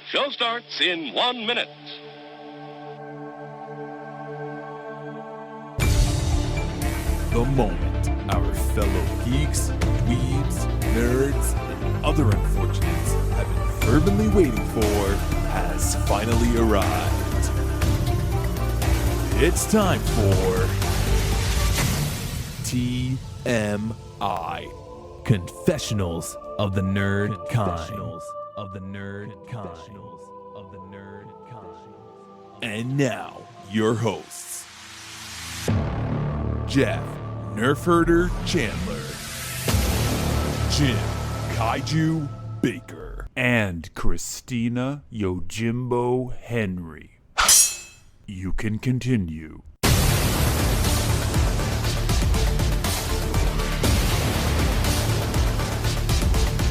Show starts in 1 minute. The moment our fellow geeks, dweebs, nerds, and other unfortunates have been fervently waiting for has finally arrived. It's time for TMI, Confessionals of the Nerd Kind. And now, your hosts, Jeff Nerf Herder Chandler, Jim Kaiju Baker, and Christina Yojimbo Henry. You can continue.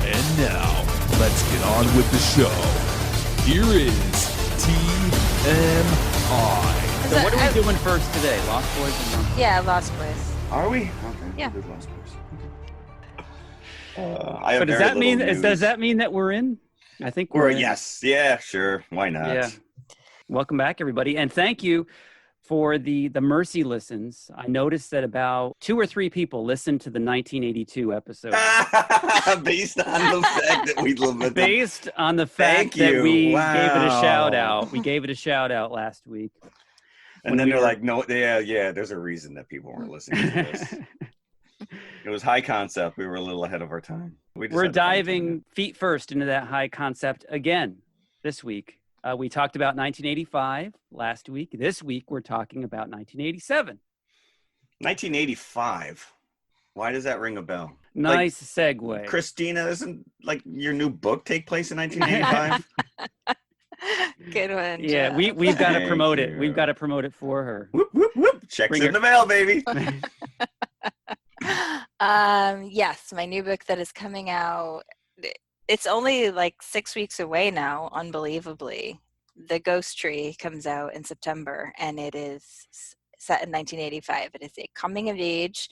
And now, let's get on with the show. Here is TMI. So what are we doing first today? Lost Boys and Lost Boys? Yeah, Lost Boys. Are we? Okay. Yeah. We did Lost Boys. But does that mean that we're in? I think we're in. Yes. Yeah, sure. Why not? Yeah. Welcome back, everybody. And thank you for the Mercy listens. I noticed that about 2 or 3 people listened to the 1982 episode. Based on the fact that we limited. Based on the fact that we gave it a shout out. We gave it a shout out last week. And then they're like, no, yeah, there's a reason that people weren't listening to this. It was high concept. We were a little ahead of our time. We're diving feet first into that high concept again this week. We talked about 1985 last week. This week, we're talking about 1987. 1985. Why does that ring a bell? Nice segue. Christina, doesn't like your new book take place in 1985? Good one. Yeah, Jeff. we've got to promote it. you. We've got to promote it for her. Whoop, whoop, whoop. Checks in the mail, baby. Yes, my new book that is coming out. It's only like 6 weeks away now, unbelievably. The Ghost Tree comes out in September, and it is set in 1985. It is a coming-of-age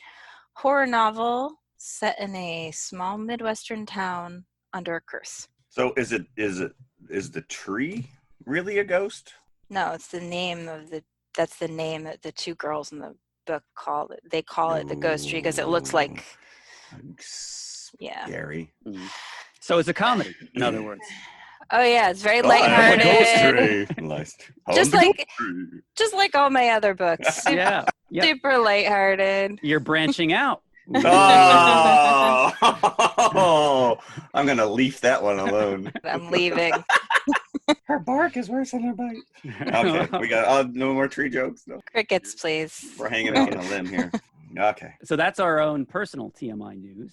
horror novel set in a small Midwestern town under a curse. So is the tree really a ghost? No, it's the name of that's the name that the 2 girls in the book call it. They call it the Ghost Tree because it looks like, yeah. Scary. So it's a comedy, in other words. Oh yeah, it's very lighthearted. Just like all my other books. Yeah. Super lighthearted. You're branching out. Oh, I'm gonna leave that one alone. I'm leaving. Her bark is worse than her bite. Okay, we got no more tree jokes. No. Crickets, please. We're hanging out on a limb here. Okay. So that's our own personal TMI news.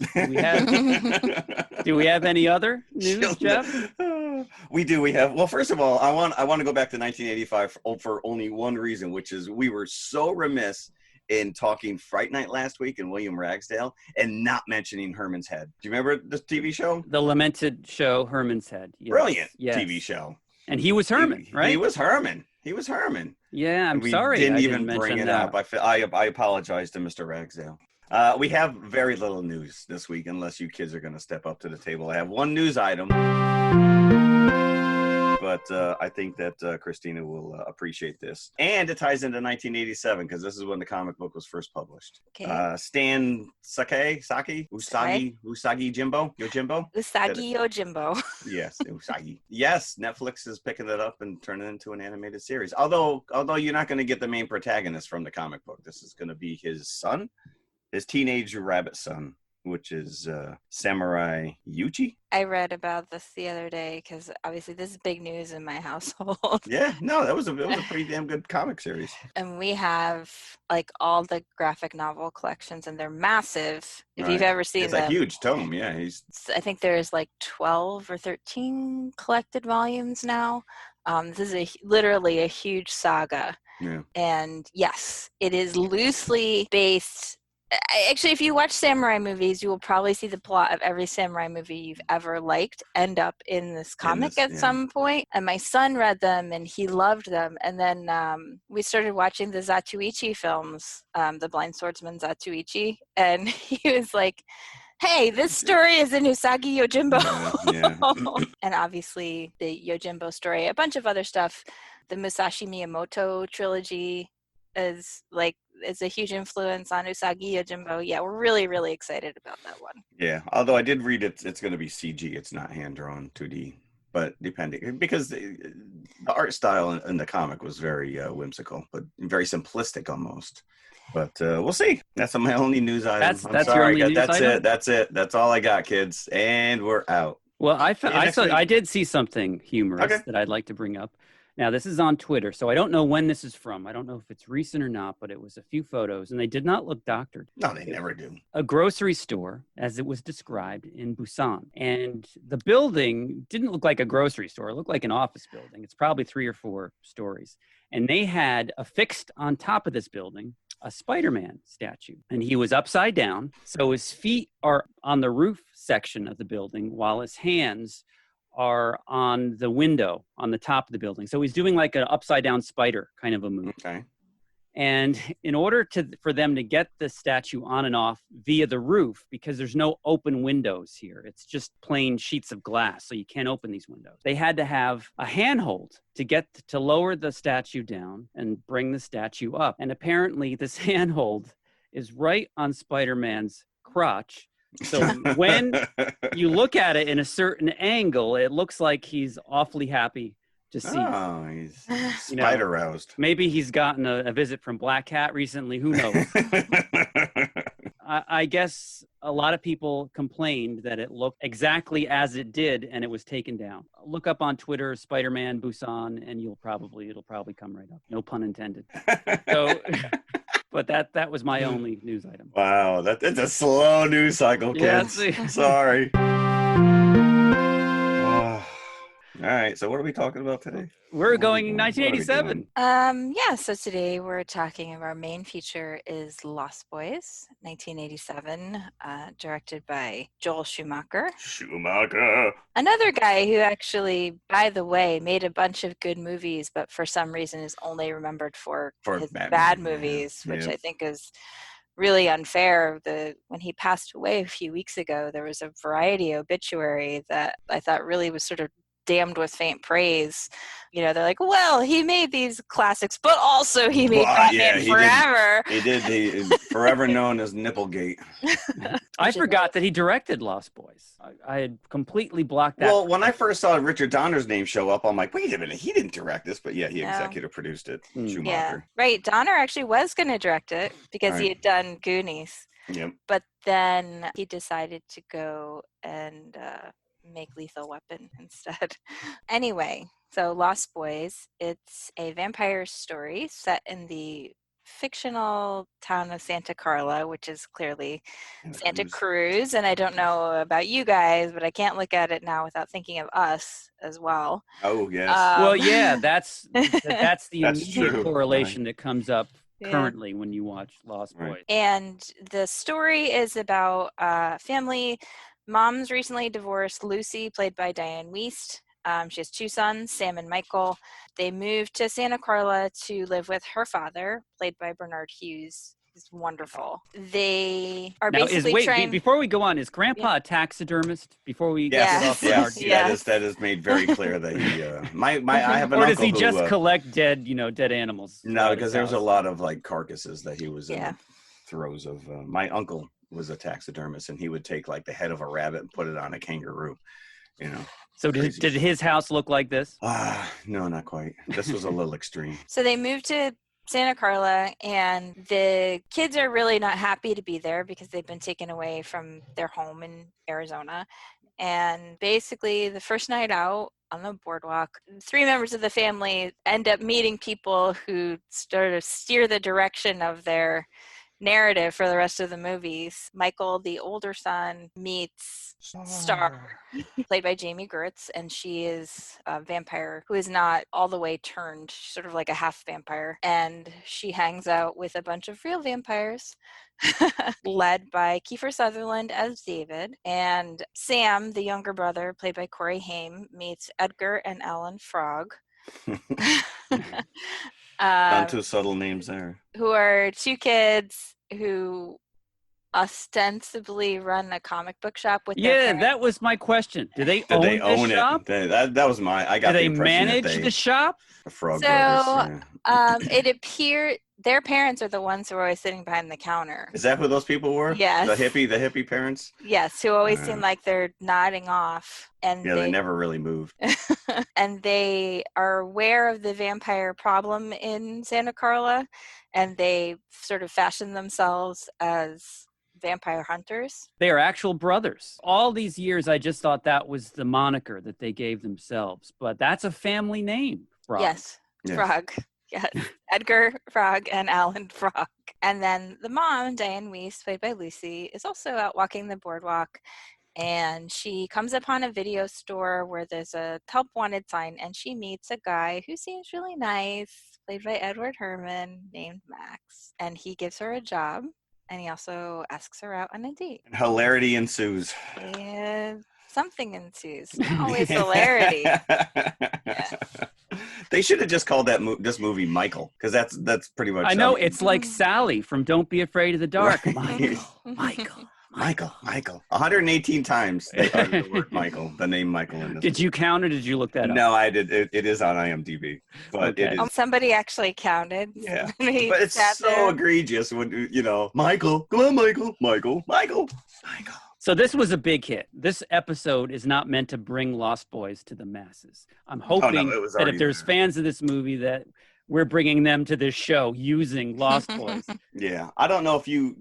Do we have any other news, Jeff? We do. We have. Well, first of all, I want to go back to 1985 for only one reason, which is we were so remiss in talking Fright Night last week and William Ragsdale and not mentioning Herman's Head. Do you remember the TV show? The lamented show, Herman's Head. Yes. Brilliant TV show. And he was Herman, right? He was Herman. Yeah, I'm sorry. We didn't I even didn't bring it that. up. I apologize to Mr. Ragsdale. We have very little news this week, unless you kids are going to step up to the table. I have one news item, but I think that Christina will appreciate this. And it ties into 1987, because this is when the comic book was first published. Okay. Stan Usagi Yojimbo? Usagi Yojimbo. Yes, Usagi. Yes, Netflix is picking it up and turning it into an animated series. Although you're not going to get the main protagonist from the comic book. This is going to be his son, his teenage rabbit son, which is Samurai Yuchi. I read about this the other day because obviously this is big news in my household. Yeah, no, it was a pretty damn good comic series. And we have like all the graphic novel collections, and they're massive. If Right. you've ever seen It's them, a huge tome. Yeah, I think there's like 12 or 13 collected volumes now. This is literally a huge saga. Yeah. And yes, it is loosely based. Actually, if you watch samurai movies, you will probably see the plot of every samurai movie you've ever liked end up in this comic at some point. And my son read them and he loved them. And then we started watching the Zatoichi films, the Blind Swordsman Zatoichi. And he was like, Hey, this story is in Usagi Yojimbo. Yeah. And obviously the Yojimbo story, a bunch of other stuff. The Musashi Miyamoto trilogy is a huge influence on Usagi Yojimbo. Yeah, we're really, really excited about that one. Yeah, although I did read it's going to be CG. It's not hand-drawn 2D, but depending, because the art style in the comic was very whimsical, but very simplistic almost. But we'll see. That's my only news item. That's your only news that's item? it. That's it. That's all I got, kids. And we're out. Well, next week. I did see something humorous Okay. that I'd like to bring up. Now, this is on Twitter, so I don't know when this is from. I don't know if it's recent or not, but it was a few photos, and they did not look doctored. No, they never do. A grocery store, as it was described in Busan. And the building didn't look like a grocery store. It looked like an office building. It's probably 3 or 4 stories. And they had affixed on top of this building a Spider-Man statue. And he was upside down, so his feet are on the roof section of the building while his hands are on the window on the top of the building. So he's doing like an upside down spider kind of a move. Okay. And in order for them to get the statue on and off via the roof, because there's no open windows here, it's just plain sheets of glass, so you can't open these windows. They had to have a handhold to lower the statue down and bring the statue up. And apparently this handhold is right on Spider-Man's crotch. So when you look at it in a certain angle, it looks like he's awfully happy to see. Oh, he's spider roused. Maybe he's gotten a visit from Black Cat recently. Who knows? I guess a lot of people complained that it looked exactly as it did, and it was taken down. Look up on Twitter, Spider-Man Busan, and it'll probably come right up. No pun intended. So, but that was my only news item. Wow, it's a slow news cycle, kids. Yeah, Sorry. All right, so what are we talking about today? We're going in 1987. Yeah, so today we're talking about our main feature is Lost Boys, 1987, directed by Joel Schumacher. Another guy who actually, by the way, made a bunch of good movies, but for some reason is only remembered for his bad movies, which I think is really unfair. When he passed away a few weeks ago, there was a Variety obituary that I thought really was sort of damned with faint praise. You know, they're like, well, he made these classics, but also he made Batman Forever. He did forever known as Nipplegate. I forgot that he directed Lost Boys. I had completely blocked that. Well, when I first saw Richard Donner's name show up, I'm like, wait a minute, he didn't direct this, but yeah, he executive produced it. Schumacher. Yeah, right. Donner actually was going to direct it because he had done Goonies. Yep. But then he decided to go and make Lethal Weapon instead. Anyway, so Lost Boys, it's a vampire story set in the fictional town of Santa Carla, which is clearly Santa Cruz. And I don't know about you guys, but I can't look at it now without thinking of Us as well. Oh, yes. Well, yeah, that's the That's immediate true. correlation that comes up currently when you watch Lost Boys. And the story is about family. Mom's recently divorced, Lucy, played by Diane Wiest. She has 2 sons, Sam and Michael. They moved to Santa Carla to live with her father, played by Bernard Hughes. He's wonderful. They are basically trying... Before we go on, is Grandpa a taxidermist? Before we get off the arc? That is made very clear that he... I have an or uncle does he just who, collect dead animals? No, because there's a lot of like carcasses that he was in Yeah. the throes of. My uncle was a taxidermist, and he would take like the head of a rabbit and put it on a kangaroo. You know. So did his house look like this? No, not quite. This was a little extreme. So they moved to Santa Carla, and the kids are really not happy to be there because they've been taken away from their home in Arizona. And basically, the first night out on the boardwalk, 3 members of the family end up meeting people who sort of steer the direction of their narrative for the rest of the movies. Michael, the older son, meets Star, played by Jamie Gertz, and she is a vampire who is not all the way turned, sort of like a half vampire, and she hangs out with a bunch of real vampires led by Kiefer Sutherland as David, and Sam, the younger brother, played by Corey Haim, meets Edgar and Alan Frog. Not too subtle names there. Who are 2 kids who ostensibly run a comic book shop with their Yeah, parents. that was my question. Do they Did own they this own shop? it? That was I got Do the they impression that manage they the shop? the Frog So, Brothers. Yeah. It appeared their parents are the ones who are always sitting behind the counter. Is that who those people were? Yes. The hippie parents? Yes, who always seem like they're nodding off, and Yeah, they never really moved. and they are aware of the vampire problem in Santa Carla, and they sort of fashion themselves as vampire hunters. They are actual brothers. All these years, I just thought that was the moniker that they gave themselves, but that's a family name. Frog. Yes, Frog. Yes, Edgar Frog and Alan Frog. And then the mom, Diane Weiss, played by Lucy, is also out walking the boardwalk, and she comes upon a video store where there's a help wanted sign, and she meets a guy who seems really nice, played by Edward Herman, named Max, and he gives her a job, and he also asks her out on a date. Hilarity ensues. And something ensues. Not always hilarity. Yeah. They should have just called this movie Michael, because that's pretty much. I know, it's like Sally from Don't Be Afraid of the Dark. Right. Michael. 118 times they uttered the word Michael, the name Michael in this. Did you count or did you look that up? No, I did. It is on IMDb, but Okay. it is. Somebody actually counted. Yeah, Somebody but it's sat so there. egregious when Michael, come on, Michael. So this was a big hit. This episode is not meant to bring Lost Boys to the masses. I'm hoping it was that already if there's there. fans of this movie that we're bringing them to this show using Lost Boys. Yeah, I don't know if you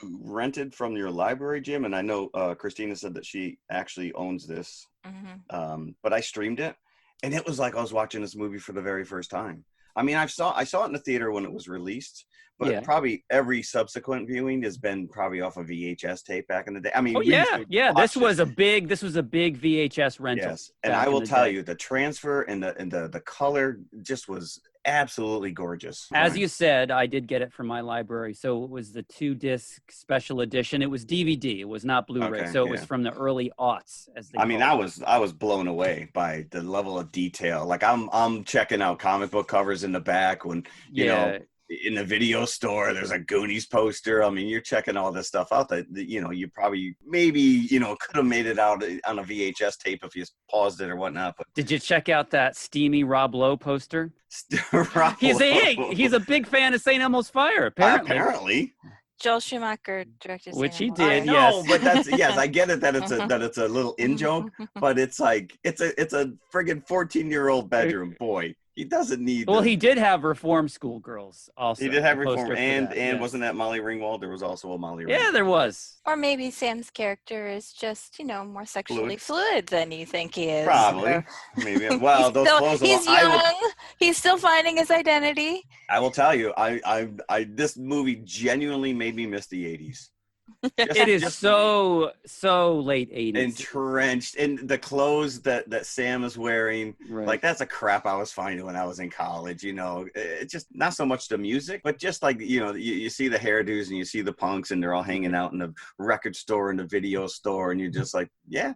rented from your library, Jim, and I know Christina said that she actually owns this, but I streamed it, and it was like I was watching this movie for the very first time. I mean, I saw it in the theater when it was released, but probably every subsequent viewing has been probably off a VHS tape back in the day. I mean, This was a big VHS rental. Yes, and I will tell you, the transfer and the color just was absolutely gorgeous. As you said, I did get it from my library. So it was the 2-disc special edition. It was DVD. It was not Blu-ray. Okay, so it was from the early aughts, as they I mean, call it. I was blown away by the level of detail. Like I'm checking out comic book covers in the back when you know in the video store there's a Goonies poster. I mean, you're checking all this stuff out that you probably maybe could have made it out on a VHS tape if you paused it or whatnot. But did you check out that steamy Rob Lowe poster? Rob He's a big fan of St. Elmo's Fire, apparently. Joel Schumacher directed, which he St. Elmo's did. Fire. No, but that's I get it that it's a little in joke, but it's like it's a friggin' 14-year-old bedroom boy. He doesn't need. Well, he did have Reform School girls also. He did have poster Reform, for and that, yes. wasn't that Molly Ringwald? There was also a Molly Ringwald. Yeah, there was. Or maybe Sam's character is just, more sexually fluid than you think he is. Probably. Maybe. Well, those clothes. He's young. He's still finding his identity. I will tell you, I this movie genuinely made me miss the 80s. It is so late 80s. Entrenched in the clothes that Sam is wearing. Right. Like, that's a crap I was finding when I was in college. It's just not so much the music, but just like, you see the hairdos and you see the punks and they're all hanging out in the record store and the video store. And you're just like, yeah,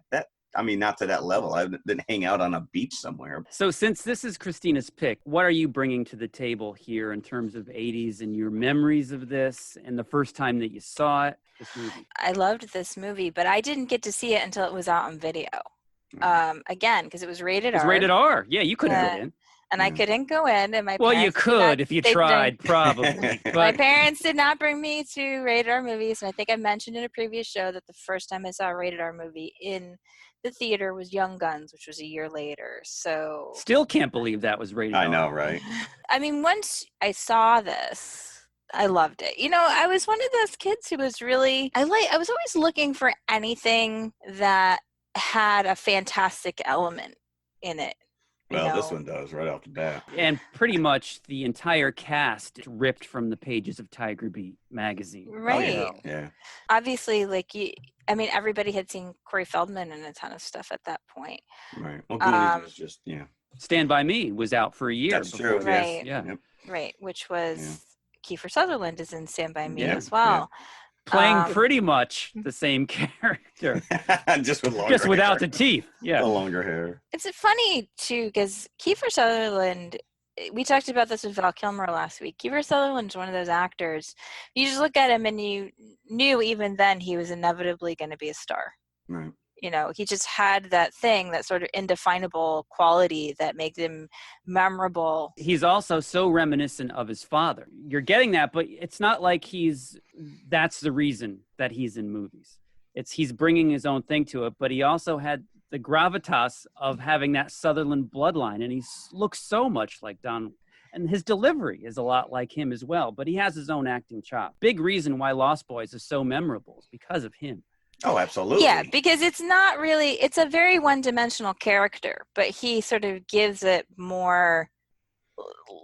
not to that level. I didn't hang out on a beach somewhere. So since this is Christina's pick, what are you bringing to the table here in terms of 80s and your memories of this and the first time that you saw it, this movie? I loved this movie, but I didn't get to see it until it was out on video. Again, because it was rated R. It was rated R. Yeah, you couldn't go in. And I couldn't go in, and my well, parents you could if you tried, probably. But my parents did not bring me to rated R movies, and I think I mentioned in a previous show that the first time I saw a rated R movie in the theater was Young Guns, which was a year later. So still can't believe that was rated R. I know, right? I mean, once I saw this, I loved it. I was one of those kids who was really I was always looking for anything that had a fantastic element in it. Well, this one does right off the bat. And pretty much the entire cast ripped from the pages of Tiger Beat magazine. Right. Oh, yeah. Obviously, everybody had seen Corey Feldman in a ton of stuff at that point. Right. Well, Goonies was just, Stand By Me was out for a year. That's true. Right. Yes. Yeah. Yep. Right. Which was Kiefer Sutherland is in Stand By Me as Yeah. well. Playing pretty much the same character. Just with longer Just without hair. the teeth. Yeah. The longer hair. It's funny, too, because Kiefer Sutherland we talked about this with Val Kilmer last week. Kiefer Sutherland's one of those actors. You just look at him and you knew even then he was inevitably going to be a star. Right. You know, he just had that thing, that sort of indefinable quality that makes him memorable. He's also so reminiscent of his father. You're getting that, but it's not like that's the reason that he's in movies. He's bringing his own thing to it, but he also had the gravitas of having that Sutherland bloodline, and he looks so much like Don, and his delivery is a lot like him as well, but he has his own acting chop. Big reason why Lost Boys is so memorable is because of him. Oh, absolutely. Yeah, because it's a very one-dimensional character, but he sort of gives it more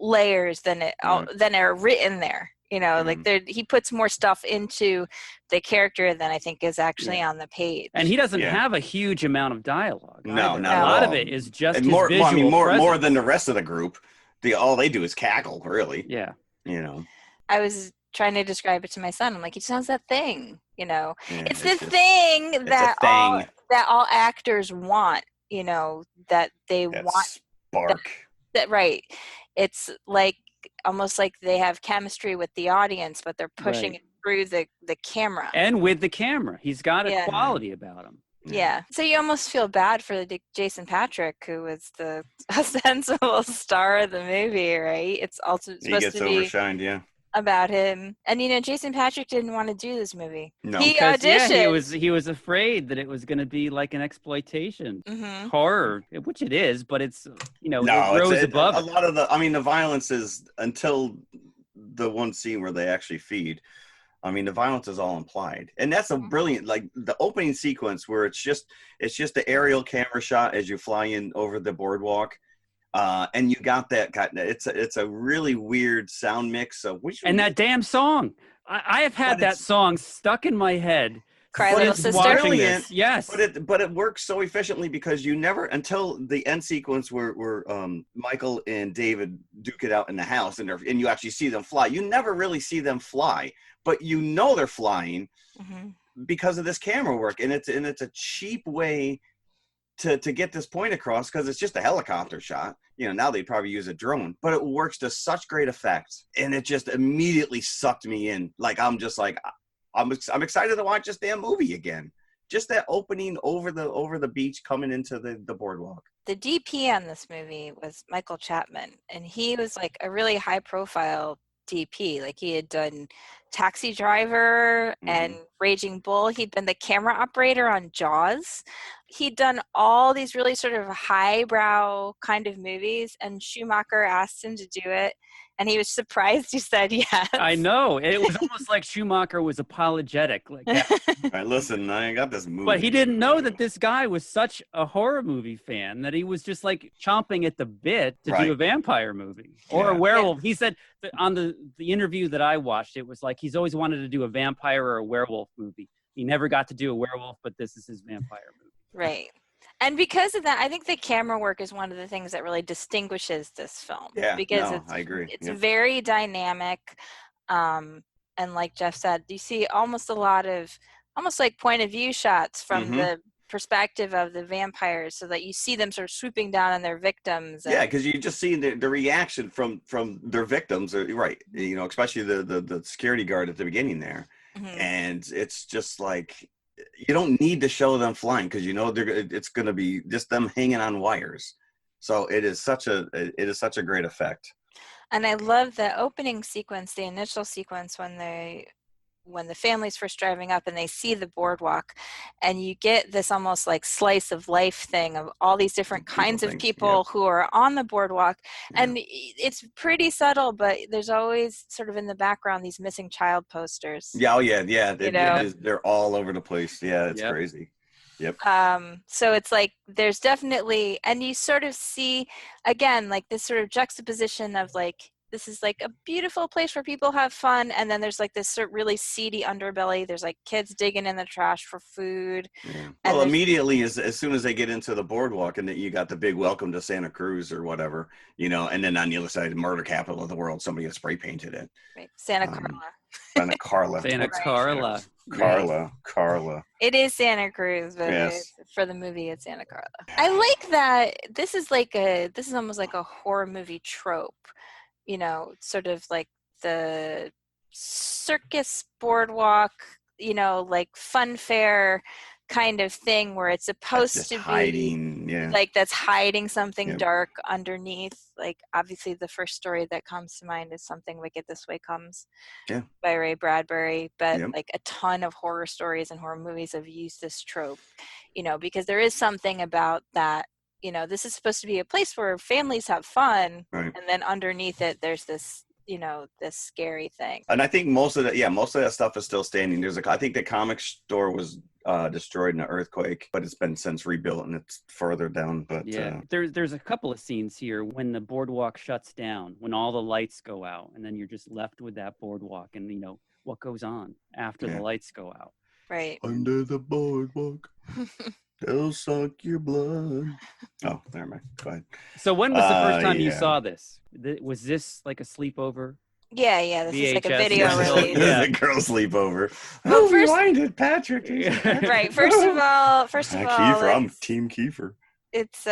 layers than are written there. You know, like he puts more stuff into the character than I think is actually on the page. And he doesn't have a huge amount of dialogue. No, either. not a lot at of all. it is just and his more. visual Well, I mean, more presence. than the rest of the group. All they do is cackle, really. Yeah. You know. I was trying to describe it to my son. I'm like, he just has that thing. You know, Yeah, it's the thing that all actors want. You know, that they want. Spark. That right. It's like almost like they have chemistry with the audience, but they're pushing it through the camera. And with the camera, he's got a quality about him. Yeah. So you almost feel bad for Jason Patrick, who was the ostensible star of the movie, right? It's also supposed to be overshined, yeah. about him. And Jason Patrick didn't want to do this movie. No. He Because, auditioned. he was afraid that it was going to be like an exploitation horror, which it is, but it's it rose above a lot of the violence is until the one scene where they actually feed. I mean, the violence is all implied, and that's a brilliant, like the opening sequence where it's just the aerial camera shot as you fly in over the boardwalk. And you got that. It's a really weird sound mix of that damn song. I have had that song stuck in my head. Cry Little Sister. This. Yes, but it works so efficiently because you never until the end sequence where Michael and David duke it out in the house and you actually see them fly. You never really see them fly, but they're flying because of this camera work, and it's a cheap way to get this point across because it's just a helicopter shot. Now they'd probably use a drone, but it works to such great effect, and it just immediately sucked me in. Like I'm excited to watch this damn movie again. Just that opening over the beach coming into the boardwalk. The DP on this movie was Michael Chapman, and he was like a really high profile DP. Like he had done Taxi Driver and Raging Bull. He'd been the camera operator on Jaws. He'd done all these really sort of highbrow kind of movies, and Schumacher asked him to do it, and he was surprised he said yes. I know. It was almost like Schumacher was apologetic. Like, All right, listen, I ain't got this movie. But he didn't know that this guy was such a horror movie fan that he was just like chomping at the bit to do a vampire movie or a werewolf. Yeah. He said that on the interview that I watched, it was like he's always wanted to do a vampire or a werewolf movie. He never got to do a werewolf, but this is his vampire movie. Right. And because of that, I think the camera work is one of the things that really distinguishes this film. Yeah, because I agree. It's very dynamic. And like Jeff said, you see almost like point of view shots from the perspective of the vampires, so that you see them sort of swooping down on their victims. Yeah, because you just see the reaction from their victims, right? Especially the security guard at the beginning there. And it's just like, you don't need to show them flying because it's going to be just them hanging on wires. So it is such a great effect. And I love the opening sequence, the initial sequence when the family's first driving up and they see the boardwalk, and you get this almost like slice of life thing of all these different kinds of people who are on the boardwalk. And it's pretty subtle, but there's always sort of in the background these missing child posters. They're all over the place. Yeah, it's crazy. Yep. So it's like there's definitely, and you sort of see again like this sort of juxtaposition of like, this is like a beautiful place where people have fun, and then there's like this sort of really seedy underbelly. There's like kids digging in the trash for food. Yeah. Well, immediately as soon as they get into the boardwalk, and you got the big welcome to Santa Cruz or whatever, and then on the other side, murder capital of the world, somebody has spray painted it. Right. Santa Carla. Santa Carla. Santa Carla. Carla. It is Santa Cruz, but Yes. for the movie, it's Santa Carla. I like that. This is almost like a horror movie trope, sort of like the circus boardwalk, like fun fair kind of thing where it's supposed Just to hiding, be yeah. like that's hiding something Yep. dark underneath. Like obviously the first story that comes to mind is Something Wicked This Way Comes Yeah. by Ray Bradbury, but Yep. like a ton of horror stories and horror movies have used this trope, because there is something about that. This is supposed to be a place where families have fun, Right. and then underneath it there's this this scary thing. And I think most of that stuff is still standing. I think the comic store was destroyed in an earthquake, but it's been since rebuilt and it's further down. But yeah, there's a couple of scenes here when the boardwalk shuts down, when all the lights go out, and then you're just left with that boardwalk, and what goes on after the lights go out. Right. Under the boardwalk, they'll suck your blood. Oh, never mind. Go ahead. So when was the first time you saw this? Was this like a sleepover? Yeah. This is like a VHS. video release. Yeah. The girl sleepover. Well, Oh, rewind it, Patrick. Right. First of all, Kiefer, I'm Team Kiefer. It's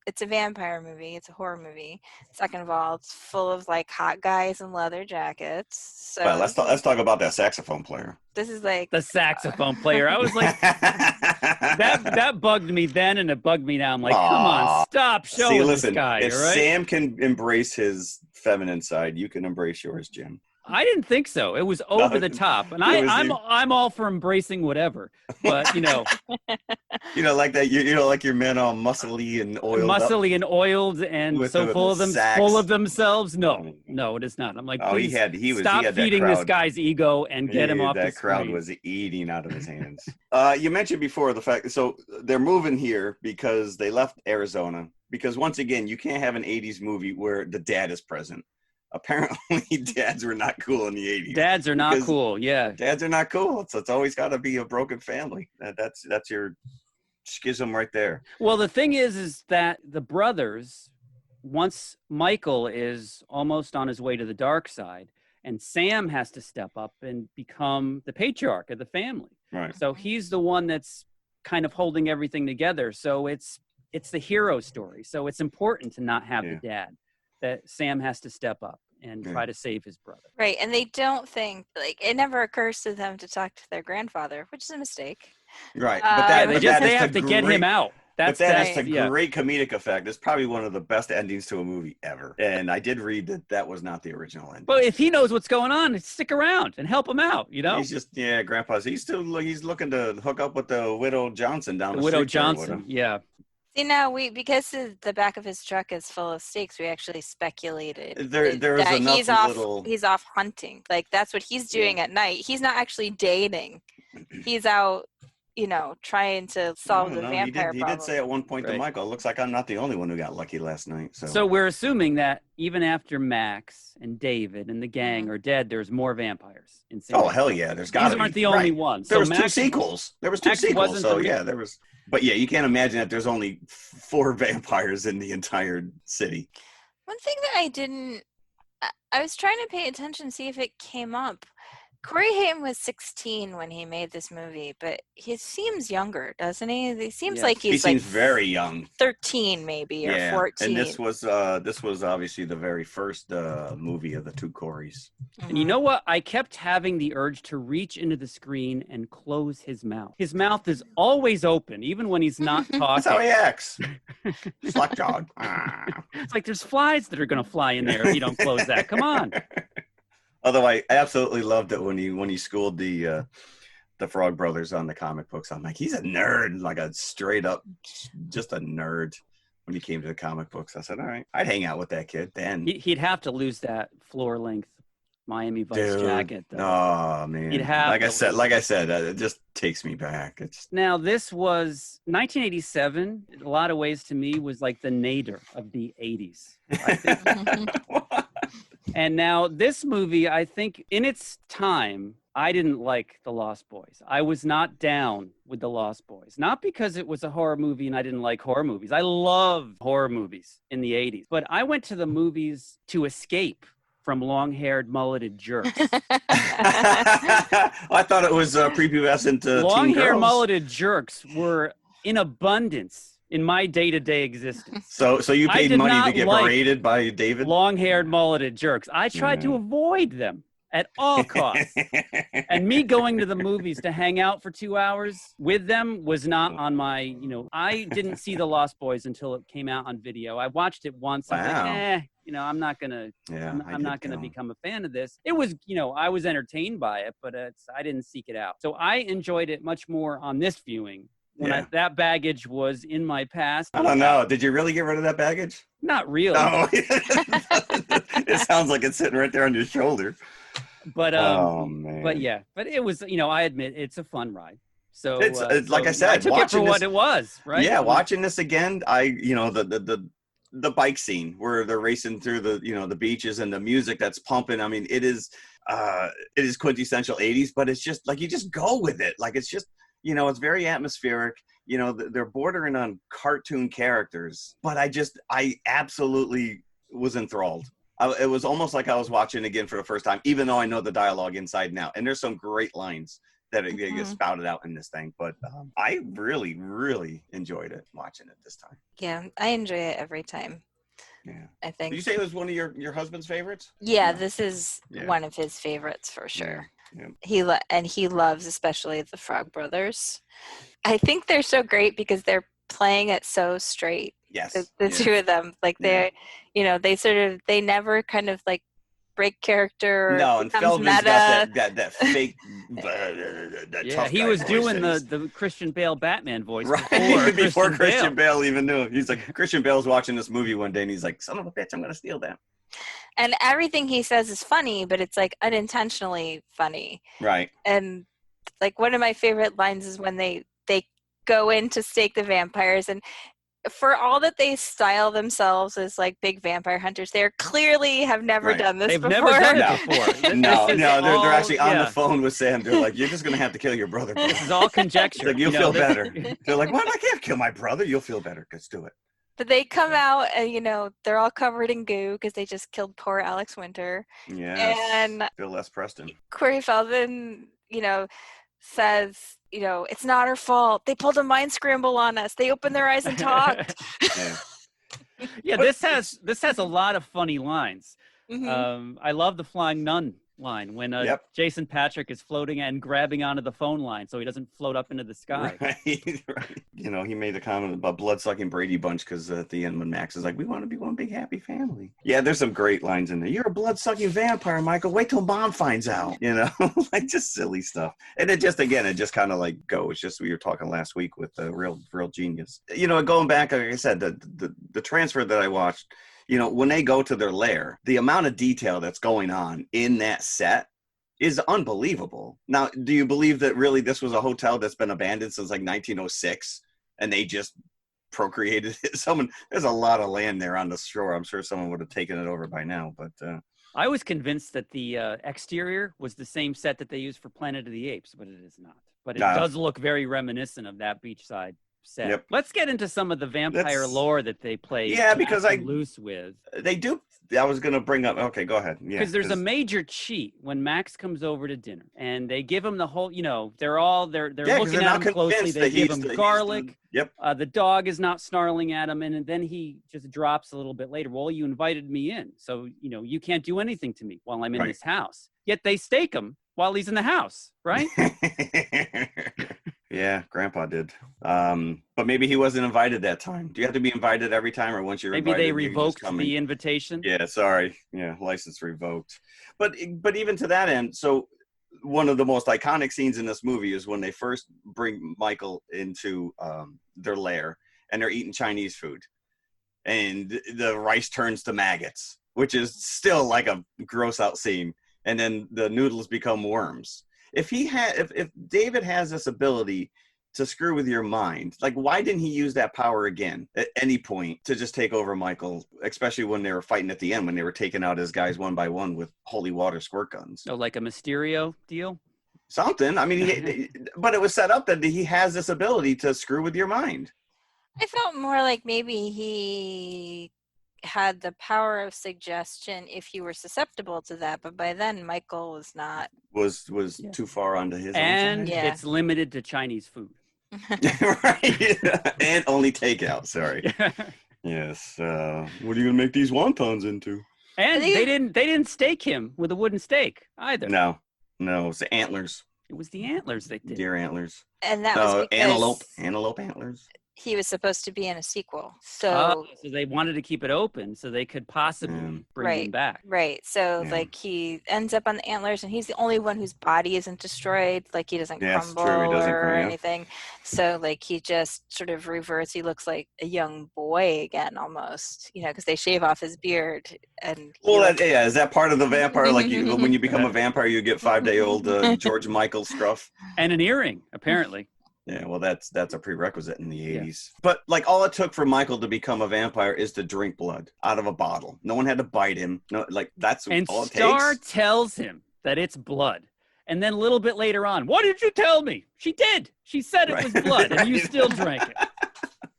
it's a vampire movie. It's a horror movie. Second of all, it's full of like hot guys in leather jackets. So Well, let's talk about that saxophone player. This is like The saxophone player. I was like, that bugged me then, and it bugged me now. I'm like, come on, stop showing this guy. If all right? Sam can embrace his feminine side, you can embrace yours, Jim. I didn't think so. It was over the top, and I'm all for embracing whatever. But like that. Like your men all muscly and oiled up. muscly and oiled and With so the full of sax. full of themselves. No, it is not. I'm like, Oh, please he stop had that feeding this crowd. guy's ego and get him off the That crowd screen. was eating out of his hands. You mentioned before the fact, so they're moving here because they left Arizona. Because once again, you can't have an 80s movie where the dad is present. Apparently, dads were not cool in the 80s. Dads are not cool. Yeah. Dads are not cool. So it's always got to be a broken family. That's your schism right there. Well, the thing is that the brothers, once Michael is almost on his way to the dark side, and Sam has to step up and become the patriarch of the family. Right. So he's the one that's kind of holding everything together. So it's the hero story. So it's important to not have the dad. That Sam has to step up and try to save his brother. Right, and they don't think, like, it never occurs to them to talk to their grandfather, which is a mistake. Right, they have to get him out. That's a great comedic effect. It's probably one of the best endings to a movie ever. And I did read that was not the original ending. But if he knows what's going on, stick around and help him out, He's just, Grandpa's, he's looking to hook up with the Widow Johnson down the street. Widow Johnson, yeah. See, now because the back of his truck is full of steaks, we actually speculated there is that he's off hunting. Like that's what he's doing at night. He's not actually dating. He's out, trying to solve the vampire problem. He did say at one point to Michael, "It looks like I'm not the only one who got lucky last night." So we're assuming that even after Max and David and the gang are dead, there's more vampires. Oh hell yeah, there's got to be. These aren't the only ones. There was two sequels. There was two sequels. So there was. But yeah, you can't imagine that there's only 4 vampires in the entire city. One thing that I was trying to pay attention, see if it came up. Corey Haim was 16 when he made this movie, but he seems younger, doesn't he? He seems like he seems very young. 13 maybe, or 14. And this was obviously the very first movie of the 2 Coreys. And you know what? I kept having the urge to reach into the screen and close his mouth. His mouth is always open, even when he's not talking. That's how he acts. Slack dog. It's like there's flies that are going to fly in there if you don't close that. Come on. Although I absolutely loved it when he schooled the Frog Brothers on the comic books. I'm like, he's a nerd, like a straight up, just a nerd. When he came to the comic books, I said, all right, I'd hang out with that kid then. He'd have to lose that floor length Miami Vice jacket, though. Oh man, he'd have like I said, it just takes me back. Now this was 1987. In a lot of ways, to me, was like the nadir of the 80s. I think. And now this movie, I think in its time, I didn't like The Lost Boys. I was not down with The Lost Boys. Not because it was a horror movie and I didn't like horror movies. I love horror movies in the 80s. But I went to the movies to escape from long-haired mulleted jerks. I thought it was prepubescent teen Long-haired girls. mulleted jerks were in abundance in my day-to-day existence. So you I paid did money to not get like berated by David? long-haired mulleted jerks. I tried to avoid them at all costs. And me going to the movies to hang out for 2 hours with them was not on my, I didn't see The Lost Boys until it came out on video. I watched it once. I was like, I'm not going to, I'm not going to become a fan of this. It was, I was entertained by it, but I didn't seek it out. So I enjoyed it much more on this viewing when that baggage was in my past. I don't know. Did you really get rid of that baggage? Not really. No. It sounds like it's sitting right there on your shoulder. But oh, man. But yeah, but it was, I admit it's a fun ride. So it's like I said, I took it for what it was, right? Yeah, watching this again, the bike scene where they're racing through the beaches and the music that's pumping. I mean, it is quintessential 80s, but it's just like you just go with it. Like it's just, it's very atmospheric. They're bordering on cartoon characters, but I absolutely was enthralled. It was almost like I was watching again for the first time, even though I know the dialogue inside and out. And there's some great lines that get spouted out in this thing. But I really, really enjoyed it watching it this time. Yeah, I enjoy it every time. Yeah, I think. Did you say it was one of your husband's favorites? Yeah, this is one of his favorites for sure. Yeah. He loves especially the Frog Brothers. I think they're so great because they're playing it so straight. Yes, the two of them, like they never kind of like break character. No, and Feldman's got that fake. Tough he was doing the Christian Bale Batman voice before Christian Bale even knew. He's like, Christian Bale's watching this movie one day, and he's like, "Son of a bitch, I'm gonna steal that." And everything he says is funny, but it's like unintentionally funny. Right. And like one of my favorite lines is when they go in to stake the vampires, and for all that they style themselves as like big vampire hunters, they clearly have never done this before. They've never done it before. No, they're actually on the phone with Sam. They're like, "You're just gonna have to kill your brother, bro." It's all conjecture. Like, you'll feel better. They're like, "What? I can't kill my brother. You'll feel better. Let's do it." But they come out and, they're all covered in goo because they just killed poor Alex Winter. Yeah. And Bill Les Preston. Corey Feldman, says, it's not our fault. They pulled a mind scramble on us. They opened their eyes and talked. This has a lot of funny lines. Mm-hmm. I love the flying nun line when Jason Patrick is floating and grabbing onto the phone line so he doesn't float up into the sky. Right. He made a comment about blood-sucking Brady Bunch because at the end when Max is like, "We want to be one big happy family." Yeah, there's some great lines in there. "You're a blood-sucking vampire, Michael. Wait till Mom finds out." Like just silly stuff. And it just kind of like goes. Just we were talking last week with the real genius. Going back, like I said, the transfer that I watched. When they go to their lair, the amount of detail that's going on in that set is unbelievable. Now, do you believe that really this was a hotel that's been abandoned since like 1906 and they just procreated it? There's a lot of land there on the shore. I'm sure someone would have taken it over by now, but I was convinced that the exterior was the same set that they used for Planet of the Apes, but it is not. But it does look very reminiscent of that beachside set. Yep. Let's get into some of the vampire lore that they play. Yeah, because loose with. They do. I was going to bring up. Okay, go ahead. Yeah, because there's a major cheat when Max comes over to dinner, and they give him the whole. They're looking at him closely. They give him garlic. Yep. The dog is not snarling at him, and then he just drops a little bit later. "Well, you invited me in, so you can't do anything to me while I'm in this house." Yet they stake him while he's in the house, right? Yeah, Grandpa did. But maybe he wasn't invited that time. Do you have to be invited every time, or once you're maybe invited? Maybe they revoked the invitation. Yeah, sorry. Yeah, license revoked. But even to that end, so one of the most iconic scenes in this movie is when they first bring Michael into their lair, and they're eating Chinese food, and the rice turns to maggots, which is still like a gross out scene, and then the noodles become worms. If David has this ability to screw with your mind, like why didn't he use that power again at any point to just take over Michael, especially when they were fighting at the end, when they were taking out his guys one by one with holy water squirt guns? Oh, like a Mysterio deal? Something. I mean, but it was set up that he has this ability to screw with your mind. I felt more like maybe he had the power of suggestion if you were susceptible to that, but by then Michael was not. Was Yeah. too far onto his And own side. Yeah. it's limited to Chinese food. Right. And only takeout. Sorry. Yes. What are you gonna make these wontons into? And they didn't stake him with a wooden stake either. No, it's the antlers, It was the antlers they did. deer antlers. And that was because Antelope antlers. he was supposed to be in a sequel. So So they wanted to keep it open so they could possibly bring him back. Right. So Yeah. like he ends up on the antlers and he's the only one whose body isn't destroyed. Like he doesn't Yeah, it's crumble true. He doesn't or crumble, yeah. anything. So like he just sort of reverts. He looks like a young boy again almost, because they shave off his beard and Is that part of the vampire? Like when you become a vampire, you get 5-day-old George Michael scruff. And an earring, apparently. Yeah, well, that's a prerequisite in the 80s. But like all it took for Michael to become a vampire is to drink blood out of a bottle. No one had to bite him. No, like that's And all it Star takes. tells him that it's blood. And then a little bit later on, what did you tell me? She did. She said it was blood, and you still drank it.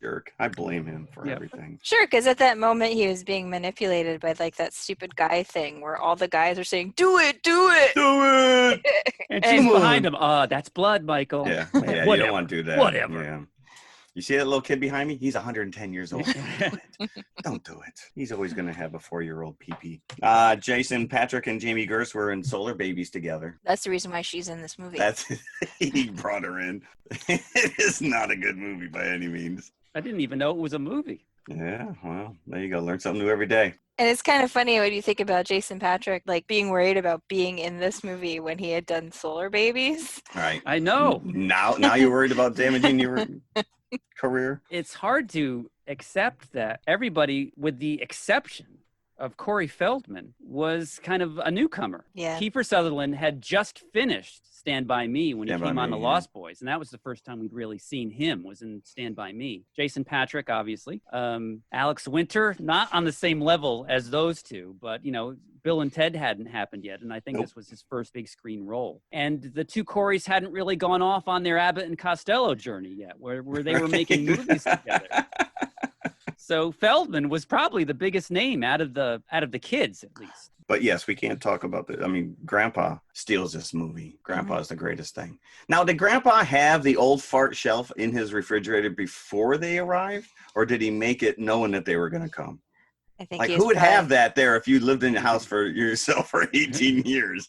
Jerk. I blame him for everything. Sure, because at that moment he was being manipulated by like that stupid guy thing where all the guys are saying, "Do it, do it, do it." And she's behind him. That's blood, Michael. Yeah, you don't want to do that. Whatever. Yeah. You see that little kid behind me? He's 110 years old. Don't do it. He's always going to have a 4-year-old pee-pee. Jason Patrick and Jamie Gerst were in Solar Babies together. That's the reason why she's in this movie. He brought her in. It is not a good movie by any means. I didn't even know it was a movie. Yeah, well, there you go. Learn something new every day. And it's kind of funny when you think about Jason Patrick, like being worried about being in this movie when he had done Solar Babies. Right. I know. Now you're worried about damaging your career. It's hard to accept that everybody, with the exception of Corey Feldman, was kind of a newcomer. Yeah. Kiefer Sutherland had just finished Stand By Me when he came on The Lost Boys, and that was the first time we'd really seen him, was in Stand By Me. Jason Patrick, obviously. Alex Winter, not on the same level as those two, but, Bill and Ted hadn't happened yet, and I think this was his first big screen role. And the two Coreys hadn't really gone off on their Abbott and Costello journey yet, where they were making movies together. So Feldman was probably the biggest name out of the kids, at least. But yes, we can't talk about that. I mean, Grandpa steals this movie. Grandpa is the greatest thing. Now, did Grandpa have the old fart shelf in his refrigerator before they arrived? Or did he make it knowing that they were going to come? I think like, who would have that there if you lived in the house for yourself for 18 years?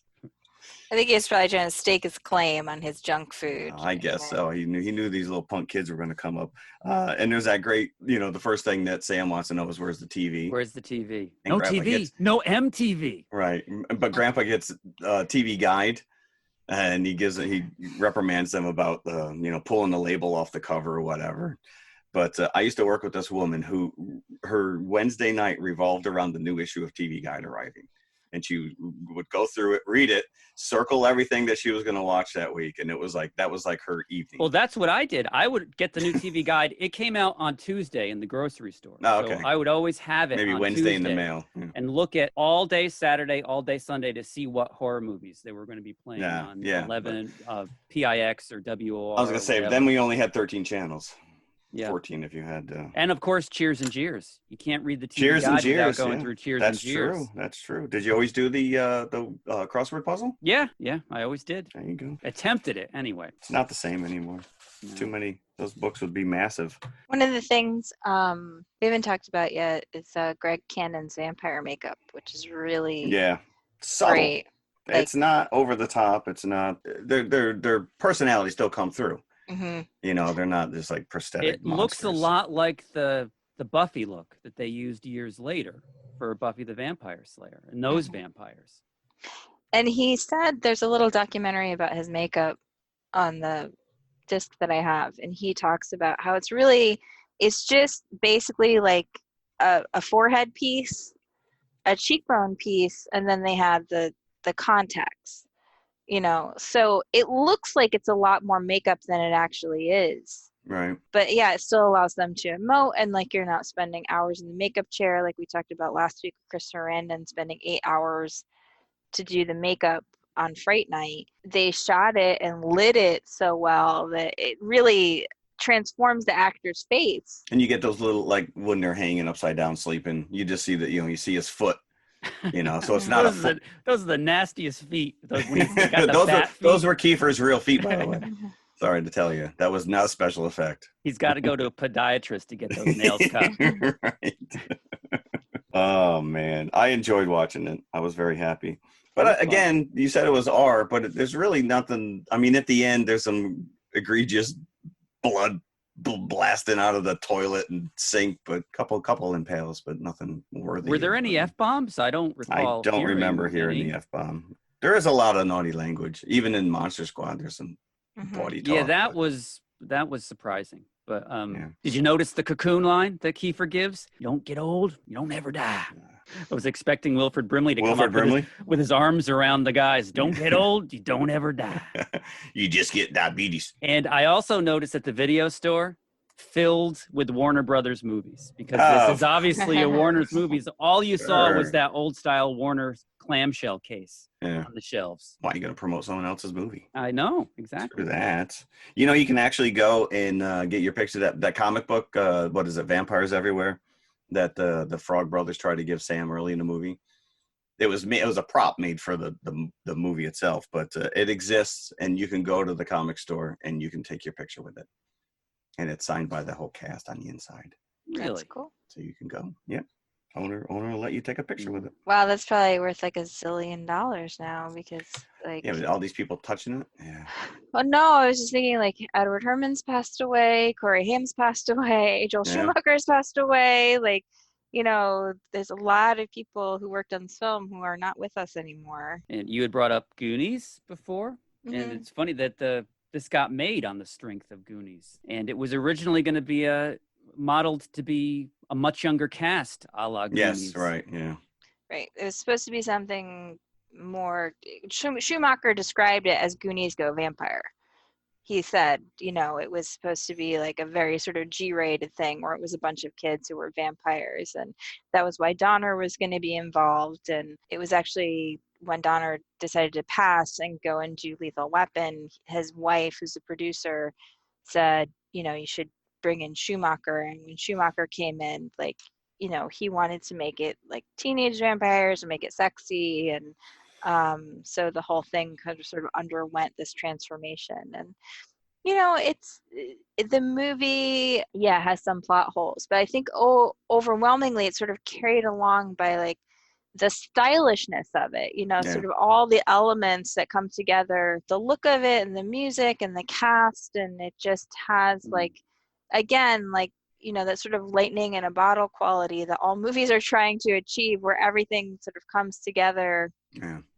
I think he was probably trying to stake his claim on his junk food. I guess so. He knew these little punk kids were going to come up. And there's that great, the first thing that Sam wants to know is where's the TV? Where's the TV? And No Grandpa TV. No MTV. Right. But Grandpa gets a TV guide, and he reprimands them about, pulling the label off the cover or whatever. But I used to work with this woman who her Wednesday night revolved around the new issue of TV Guide arriving. And she would go through it, read it, circle everything that she was going to watch that week. And that was like her evening. Well, that's what I did. I would get the new TV guide. It came out on Tuesday in the grocery store. Oh, okay. So I would always have it maybe on Wednesday Tuesday in the mail. Yeah. and look at all day Saturday, all day Sunday to see what horror movies they were going to be playing on 11 PIX or WOR. I was going to say, then we only had 13 channels. Yeah. 14 if you had. And of course, Cheers and Jeers. You can't read the TV Cheers guide and Jeers, without going through Cheers and Jeers. That's true. Did you always do the crossword puzzle? Yeah, I always did. There you go. Attempted it anyway. It's not the same anymore. No. Too many. Those books would be massive. One of the things we haven't talked about yet is Greg Cannon's vampire makeup, which is really subtle. Great. It's not over the top. It's not. Their personalities still come through. Mm-hmm. They're not just like prosthetic. It looks a lot like the Buffy look that they used years later for Buffy the Vampire Slayer and those vampires. And he said there's a little documentary about his makeup on the disc that I have, and he talks about how it's just basically like a forehead piece, a cheekbone piece, and then they have the contacts. So it looks like it's a lot more makeup than it actually is. Right. But yeah, it still allows them to emote, and like you're not spending hours in the makeup chair like we talked about last week with Chris Sarandon spending 8 hours to do the makeup on Fright Night. They shot it and lit it so well that it really transforms the actor's face. And you get those little, like when they're hanging upside down sleeping, you just see that, you see his foot, so it's not those are the nastiest feet. Those, when he's got the bat feet. Those were Kiefer's real feet, by the way. Sorry to tell you, that was not a special effect. He's got to go to a podiatrist to get those nails cut. Right. Oh man, I enjoyed watching it. I was very happy. But again, you said it was R, but there's really nothing. I mean, at the end, there's some egregious blood blasting out of the toilet and sink, but couple impales, but nothing worthy. Were there any F-bombs? I don't recall. I don't remember hearing the F-bomb. There is a lot of naughty language, even in Monster Squad. There's some body talk. Yeah, that was surprising. But did you notice the cocoon line that Kiefer gives? You don't get old, you don't ever die. I was expecting Wilford Brimley to come up with his arms around the guys. Don't get old, you don't ever die. You just get diabetes. And I also noticed at the video store, filled with Warner Brothers movies, because this is obviously a Warner's movies. All you saw was that old style Warner clamshell case on the shelves. Why are you going to promote someone else's movie? I know, exactly. Screw that. You can actually go and get your picture of that comic book. What is it? Vampires Everywhere. That the Frog Brothers tried to give Sam early in the movie. It was a prop made for the movie itself, but it exists, and you can go to the comic store and you can take your picture with it, and it's signed by the whole cast on the inside. Really? That's cool. So you can go. Yep. Owner will let you take a picture with it. Wow, that's probably worth like $1 zillion now, because but all these people touching it. Yeah. Well, no, I was just thinking like Edward Herman's passed away, Corey Haim's passed away, Joel Schumacher's passed away. Like, there's a lot of people who worked on this film who are not with us anymore. And you had brought up Goonies before, and it's funny that this got made on the strength of Goonies, and it was originally going to be modeled to be a much younger cast, a la Goonies. Yes, right, yeah. Right. It was supposed to be something more. Schumacher described it as Goonies Go Vampire. He said, it was supposed to be like a very sort of G-rated thing where it was a bunch of kids who were vampires, and that was why Donner was going to be involved. And it was actually when Donner decided to pass and go and do Lethal Weapon, his wife, who's a producer, said, you should bring in Schumacher. And when Schumacher came in, he wanted to make it like teenage vampires and make it sexy. And so the whole thing kind of sort of underwent this transformation. And, it's the movie, has some plot holes, but I think overwhelmingly it's sort of carried along by like the stylishness of it, sort of all the elements that come together, the look of it and the music and the cast. And it just has that sort of lightning in a bottle quality that all movies are trying to achieve, where everything sort of comes together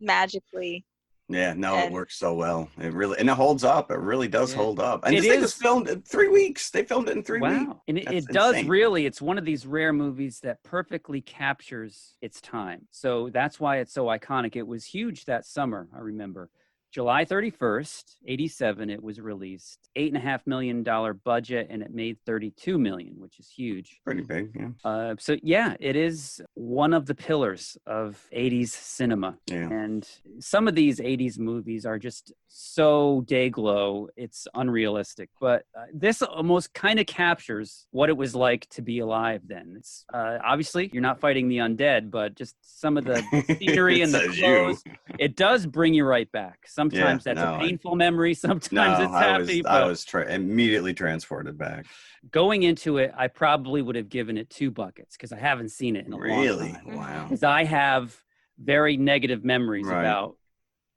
magically. Yeah, no, it works so well. It really, and it holds up. It really does hold up. And this thing was filmed in 3 weeks. They filmed it in 3 weeks. Wow. And it does really, it's one of these rare movies that perfectly captures its time. So that's why it's so iconic. It was huge that summer, I remember. July 31st, 87, it was released. $8.5 million budget, and it made $32 million, which is huge. Pretty big, yeah. So it is one of the pillars of 80s cinema. Yeah. And some of these 80s movies are just so day-glow, it's unrealistic. But this almost kind of captures what it was like to be alive then. It's obviously, you're not fighting the undead, but just some of the scenery and the clothes, it does bring you right back. Sometimes that's a painful memory. Sometimes it's happy. I was immediately transported back. Going into it, I probably would have given it 2 buckets because I haven't seen it in a long time. Wow. Because I have very negative memories about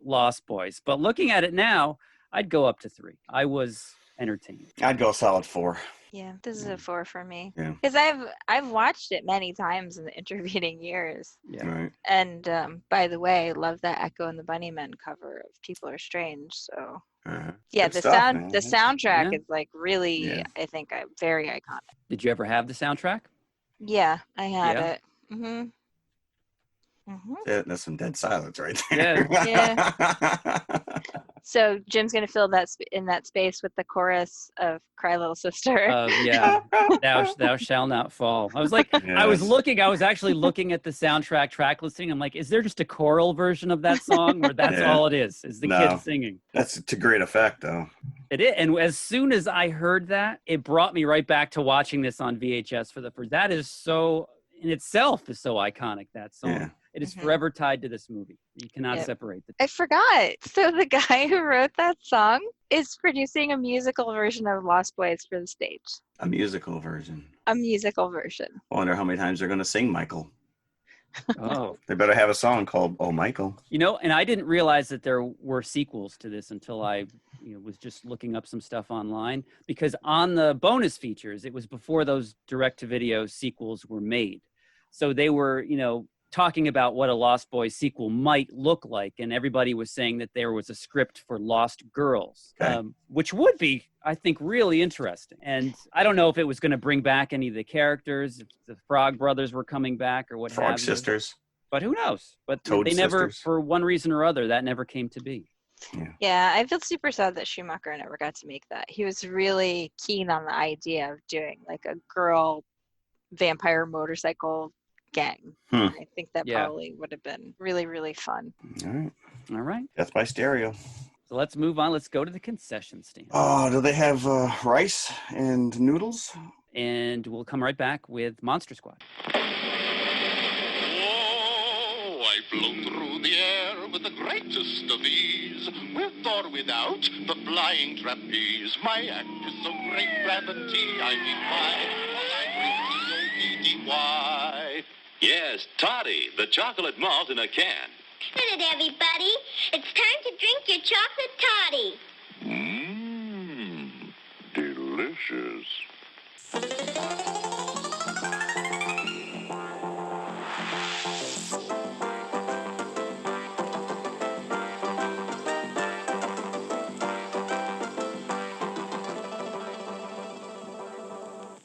Lost Boys. But looking at it now, I'd go up to 3. I was entertained. I'd go a solid 4. Yeah, this is a 4 for me. Yeah. Because I've watched it many times in the intervening years. Yeah. Right. And by the way, love that Echo and the Bunnymen cover of People Are Strange. So Good the stuff, the soundtrack is like really, I think, very iconic. Did you ever have the soundtrack? Yeah, I had it. Mm-hmm. Yeah, that's some dead silence right there. Yeah. So Jim's gonna fill that in that space with the chorus of "Cry Little Sister." Thou shalt not fall. I was like, I was actually looking at the soundtrack track listing. I'm like, is there just a choral version of that song, or that's all it is the kids singing? That's to great effect, though. It is. And as soon as I heard that, it brought me right back to watching this on VHS for the first. That is so, in itself, is so iconic, that song. Yeah. It is Mhm. forever tied to this movie. You cannot Yep. separate the I forgot. So the guy who wrote that song is producing a musical version of Lost Boys for the stage. A musical version. A musical version. I wonder how many times they're going to sing Michael. Oh. They better have a song called Oh Michael. You know, and I didn't realize that there were sequels to this until I was just looking up some stuff online, because on the bonus features, it was before those direct-to-video sequels were made. So they were, talking about what a Lost Boys sequel might look like, and everybody was saying that there was a script for Lost Girls, Okay. which would be, I think, really interesting. And I don't know if it was going to bring back any of the characters, if the Frog Brothers were coming back or what have you. Frog Sisters. But who knows? But Toad they never, Sisters. for one reason or other, that never came to be. Yeah, I feel super sad that Schumacher never got to make that. He was really keen on the idea of doing like a girl vampire motorcycle gang. I think that probably would have been really, really fun. All right. All right. Death by Stereo. So let's move on. Let's go to the concession stand. Oh, do they have rice and noodles? And we'll come right back with Monster Squad. Oh, I've flown through the air with the greatest of ease, with or without the flying trapeze. My act is so great, gravity I defy, 'cause I bring T-O-E-D-Y. Yes, Toddy, the chocolate malt in a can. Get it, everybody. It's time to drink your chocolate toddy. Delicious.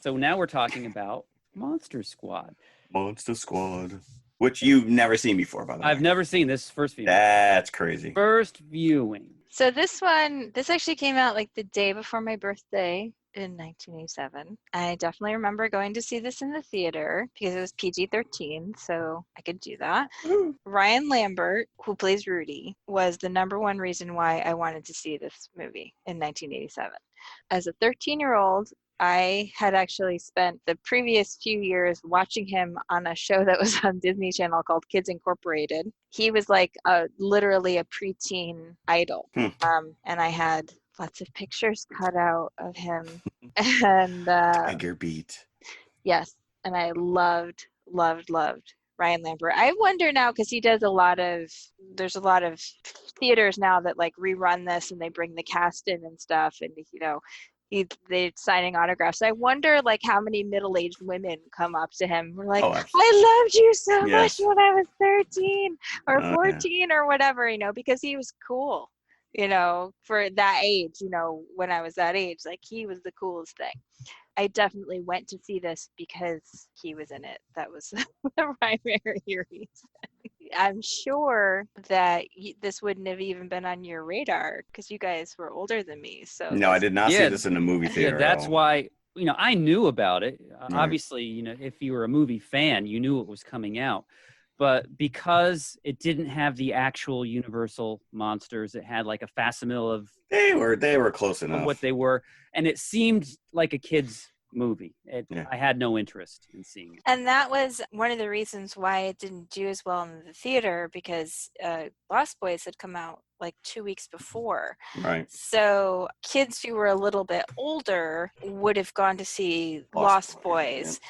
So now we're talking about Monster Squad. Monster Squad. Which you've never seen before, by the way. I've never seen this first viewing. That's crazy. First viewing. So this actually came out like the day before my birthday in 1987. I definitely remember going to see this in the theater because it was PG-13, so I could do that. Ryan Lambert, who plays Rudy, was the number one reason why I wanted to see this movie in 1987. As a 13-year-old, I had actually spent the previous few years watching him on a show that was on Disney Channel called Kids Incorporated. He was like literally a preteen idol. And I had lots of pictures cut out of him. And Tiger Beat. yes, and I loved Ryan Lambert. I wonder now, because there's a lot of theaters now that like rerun this and they bring the cast in and stuff, and they're signing autographs. I wonder like how many middle-aged women come up to him. We're like, I loved you so much when I was 13 or 14 or whatever, because he was cool, for that age, when I was that age, like he was the coolest thing. I definitely went to see this because he was in it. That was the primary reason. I'm sure that this wouldn't have even been on your radar because you guys were older than me. So No, I did not see this in a movie theater. Yeah, that's why, I knew about it. Right. Obviously, if you were a movie fan, you knew it was coming out. But because it didn't have the actual Universal monsters, it had like a facsimile of They were close enough. of what they were, and it seemed like a kid's movie. I had no interest in seeing it. And that was one of the reasons why it didn't do as well in the theater, because Lost Boys had come out like 2 weeks before. Right. So kids who were a little bit older would have gone to see Lost Boys.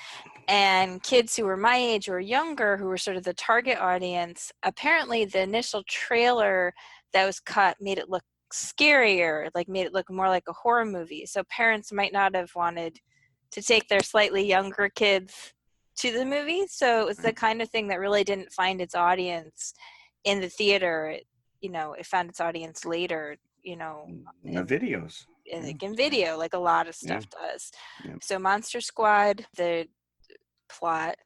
And kids who were my age or younger, who were sort of the target audience, apparently the initial trailer that was cut made it look scarier, like made it look more like a horror movie. So parents might not have wanted to take their slightly younger kids to the movie. So it was the kind of thing that really didn't find its audience in the theater. It found its audience later, in the videos. Like in video, like a lot of stuff does. Yeah. So Monster Squad, the plot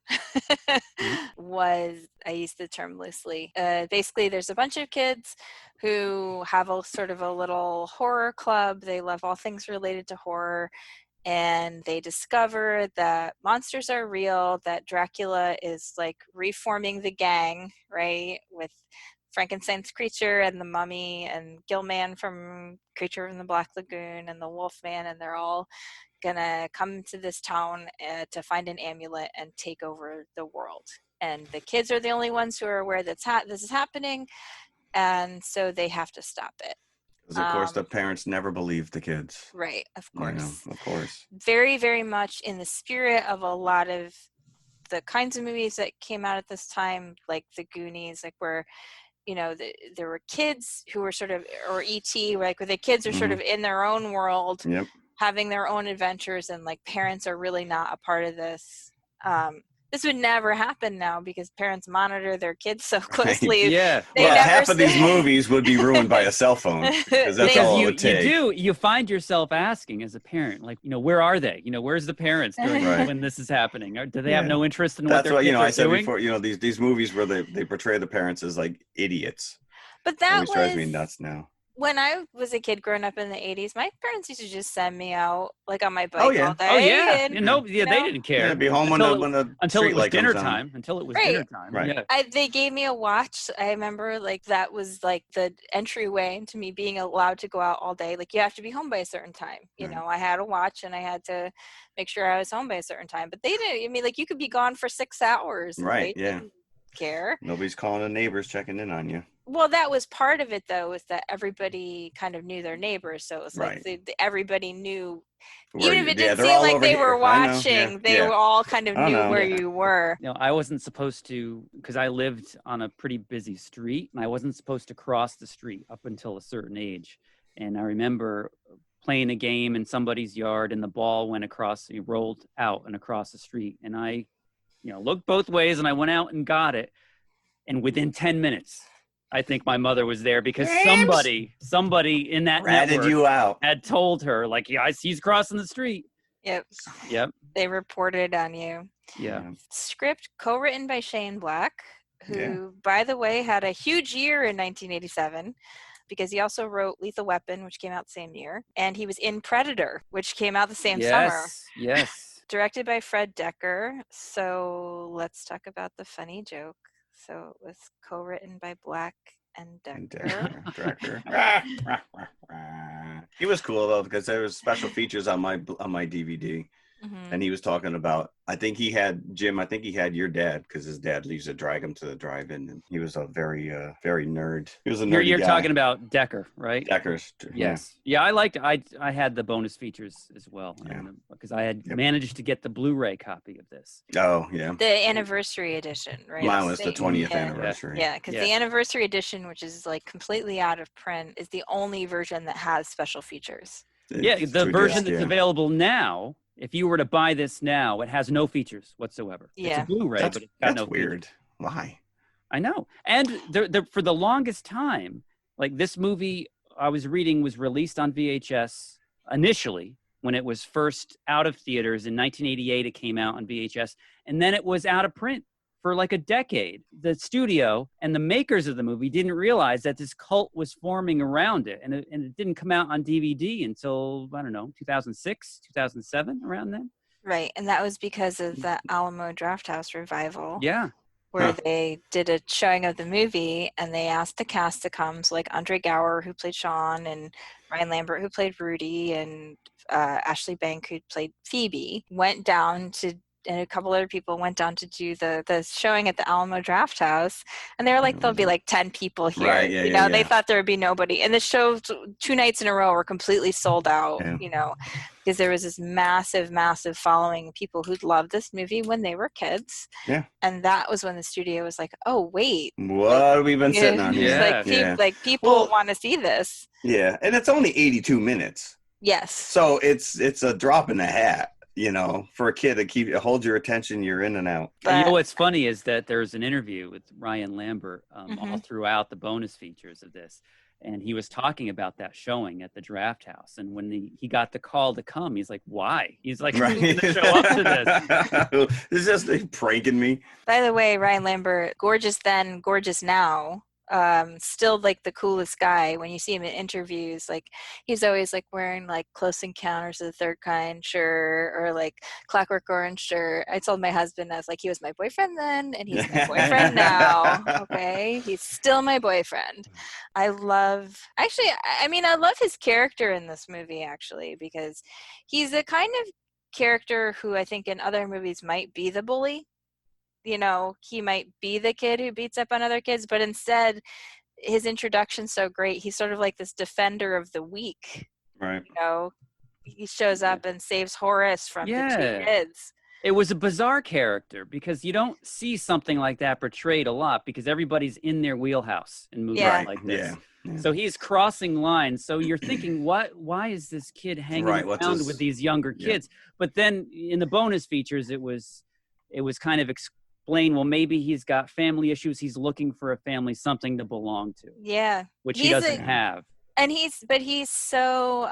was, I use the term loosely, basically there's a bunch of kids who have a sort of a little horror club. They love all things related to horror, and they discover that monsters are real, that Dracula is like reforming the gang, right, with Frankenstein's creature and the mummy and Gilman from Creature from the Black Lagoon and the Wolfman, and they're all gonna come to this town to find an amulet and take over the world. And the kids are the only ones who are aware that this is happening, and so they have to stop it. Because of course the parents never believe the kids. Right, of course. Of course. Very, very much in the spirit of a lot of the kinds of movies that came out at this time, like The Goonies, like where, there were kids who were sort of, or E.T., like where the kids are sort of in their own world, having their own adventures, and like parents are really not a part of this. This would never happen now because parents monitor their kids so closely. Right. Yeah. Well, half of these movies would be ruined by a cell phone because that's all it would take. You find yourself asking as a parent, like, where are they? Where's the parents during when this is that's or do they have no interest in what they're doing? I said before, these movies where they portray the parents as like idiots. But that always drives me nuts now. When I was a kid growing up in the 80s, my parents used to just send me out like on my bike all day. Oh, yeah. And, they didn't care. Yeah, be home until it was dinner time. Until it was dinner time. Right. Yeah. They gave me a watch. I remember like that was like the entryway into me being allowed to go out all day. Like you have to be home by a certain time. You know, I had a watch and I had to make sure I was home by a certain time. But they didn't. I mean, like you could be gone for 6 hours. Right. They didn't care. Nobody's calling the neighbors checking in on you. Well, that was part of it, though, is that everybody kind of knew their neighbors. So it was like everybody knew, even if it didn't seem like they were watching, they were all kind of knew where you were. I wasn't supposed to, because I lived on a pretty busy street, and I wasn't supposed to cross the street up until a certain age. And I remember playing a game in somebody's yard, and the ball rolled out and across the street. And I, looked both ways, and I went out and got it. And within 10 minutes, I think my mother was there because somebody in that ratted network you out. Had told her, like, I see he's crossing the street. Yep. They reported on you. Yeah. Script co-written by Shane Black, who, by the way, had a huge year in 1987 because he also wrote Lethal Weapon, which came out the same year. And he was in Predator, which came out the same summer. Yes. Directed by Fred Decker. So let's talk about the funny joke. So it was co-written by Black and Decker. He was cool though because there was special features on my DVD, and he was talking about. I think he had your dad because his dad used to drag him to the drive-in, and he was a very nerd. He was a nerdy You're guy. talking about Decker, right? Decker's. Yes. Yeah, I liked. I had the bonus features as well because I had managed to get the Blu-ray copy of this. Oh yeah. The anniversary edition, right? Mine was the 20th anniversary. Yeah, because the anniversary edition, which is like completely out of print, is the only version that has special features. The version that's available now. If you were to buy this now, it has no features whatsoever. Yeah. It's a Blu-ray, but it's got no weird. features. Why? I know. And for the longest time, like this movie I was reading was released on VHS initially when it was first out of theaters. In 1988, it came out on VHS. And then it was out of print for like a decade. The studio and the makers of the movie didn't realize that this cult was forming around it. And it didn't come out on DVD until, 2006, 2007, around then. Right. And that was because of the Alamo Drafthouse revival. Yeah. Where they did a showing of the movie and they asked the cast to come. So like Andre Gower, who played Sean, and Ryan Lambert, who played Rudy, and Ashley Bank, who played Phoebe, and a couple other people went down to do the showing at the Alamo Drafthouse, and they were like, there'll be like 10 people here. Right, They thought there would be nobody. And the show 2 nights in a row were completely sold out, because there was this massive, massive following of people who'd loved this movie when they were kids. Yeah. And that was when the studio was like, oh, wait. What have we been sitting on here? People want to see this. Yeah. And it's only 82 minutes. Yes. So it's a drop in the hat. For a kid to hold your attention, you're in and out. And what's funny is that there's an interview with Ryan Lambert all throughout the bonus features of this. And he was talking about that showing at the Draft House. And when he got the call to come, he's like, why? He's like, who's going to show up to this? This is just pranking me. By the way, Ryan Lambert, gorgeous then, gorgeous now. still like the coolest guy. When you see him in interviews, like he's always like wearing like Close Encounters of the Third Kind shirt or like Clockwork Orange shirt. I told my husband, I was like, he was my boyfriend then and he's my boyfriend now. Okay, he's still my boyfriend. I love his character in this movie actually, because he's the kind of character who I think in other movies might be the bully. You know, he might be the kid who beats up on other kids, but instead his introduction's so great. He's sort of like this defender of the weak. Right. You know, he shows up and saves Horace from the two kids. It was a bizarre character because you don't see something like that portrayed a lot because everybody's in their wheelhouse in movies like this. Yeah. So he's crossing lines. So you're thinking, why is this kid hanging around with these younger kids? But then in the bonus features, it was kind of explain, well, maybe he's got family issues. He's looking for a family, something to belong to. Yeah. Which he doesn't have. And he's so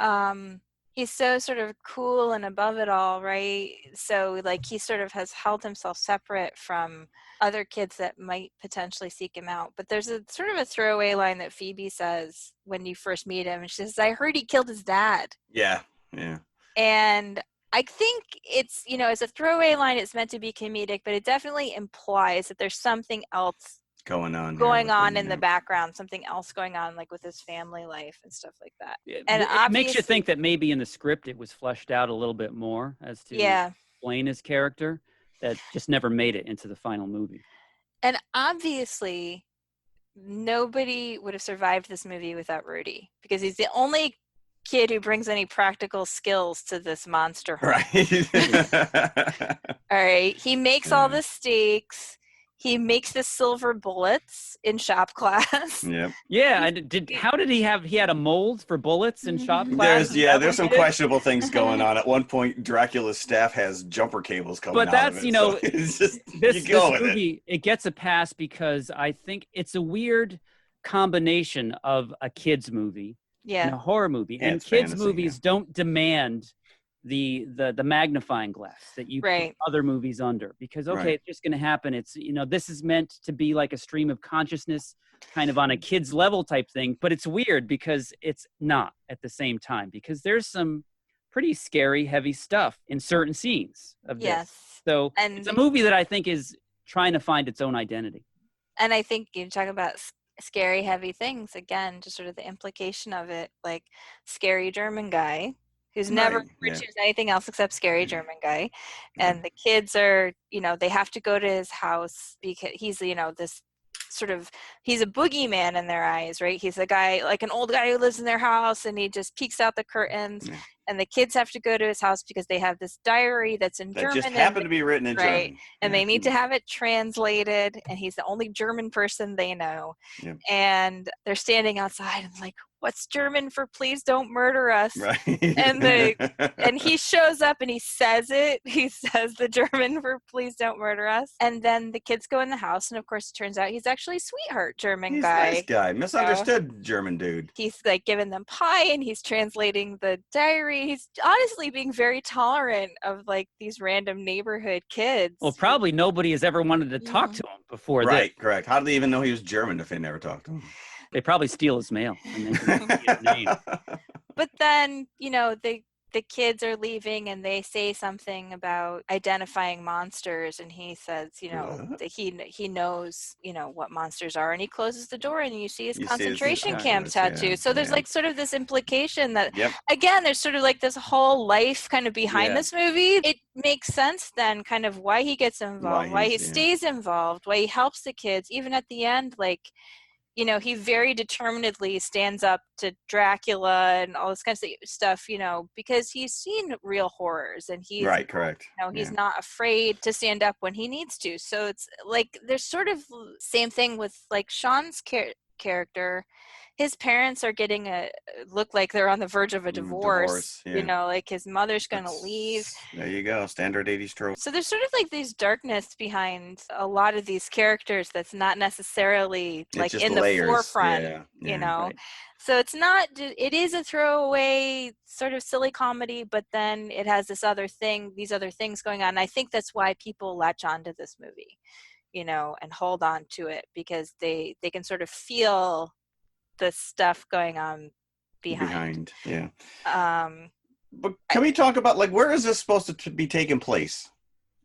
sort of cool and above it all, right? So like he sort of has held himself separate from other kids that might potentially seek him out. But there's a sort of a throwaway line that Phoebe says when you first meet him. And she says, I heard he killed his dad. Yeah. Yeah. And I think it's, as a throwaway line, it's meant to be comedic, but it definitely implies that there's something else going on in the background, something else going on, like with his family life and stuff like that. And it makes you think that maybe in the script it was fleshed out a little bit more as to explain his character that just never made it into the final movie. And obviously, nobody would have survived this movie without Rudy, because he's the only kid who brings any practical skills to this monster hunt. Right. All right. He makes all the steaks. He makes the silver bullets in shop class. Yep. Yeah. How did he had a mold for bullets in shop class? There's some questionable things going on. At one point, Dracula's staff has jumper cables coming out of it. So it's just, this movie, it gets a pass because I think it's a weird combination of a kid's movie and a horror movie. And kids' movies don't demand the magnifying glass that you put other movies under, because it's just going to happen. It's this is meant to be like a stream of consciousness kind of on a kid's level type thing, but it's weird because it's not at the same time, because there's some pretty scary heavy stuff in certain scenes of this. So it's a movie that I think is trying to find its own identity. And I think you talk about scary heavy things again, just sort of the implication of it, like scary German guy who's never choose anything else except scary German guy. And the kids are, they have to go to his house because he's, this sort of, he's a boogeyman in their eyes, right? He's a guy, like an old guy who lives in their house and he just peeks out the curtains. Yeah. And the kids have to go to his house because they have this diary that's in German. That just happened to be written in German. And they need to have it translated. And he's the only German person they know. Yeah. And they're standing outside and like, what's German for please don't murder us? Right. And he shows up and he says it. He says the German for please don't murder us. And then the kids go in the house. And of course, it turns out he's actually a sweetheart German guy. He's a nice guy. Misunderstood German dude. He's like giving them pie and he's translating the diary. He's honestly being very tolerant of like these random neighborhood kids. Well, probably nobody has ever wanted to talk to him before. Right, correct. How do they even know he was German if they never talked to him? They probably steal his mail. And then his name. But then, the kids are leaving and they say something about identifying monsters, and he says, that he knows, what monsters are, and he closes the door and you see his concentration camp tattoo. Yeah, so there's like sort of this implication that, again, there's sort of like this whole life kind of behind this movie. It makes sense then kind of why he gets involved, why he stays involved, why he helps the kids, even at the end, like, he very determinedly stands up to Dracula and all this kind of stuff, because he's seen real horrors and he's correct. He's not afraid to stand up when he needs to. So it's like there's sort of same thing with like Sean's character. His parents are getting look like they're on the verge of a divorce. Like his mother's going to leave. There you go. Standard 80s trope. So there's sort of like this darkness behind a lot of these characters that's not necessarily like in the forefront, Right. So it's not, it is a throwaway sort of silly comedy, but then it has these other things going on. And I think that's why people latch onto this movie. and hold on to it because they can sort of feel the stuff going on behind. Yeah. Um, But can we talk about, like, where is this supposed to be taking place?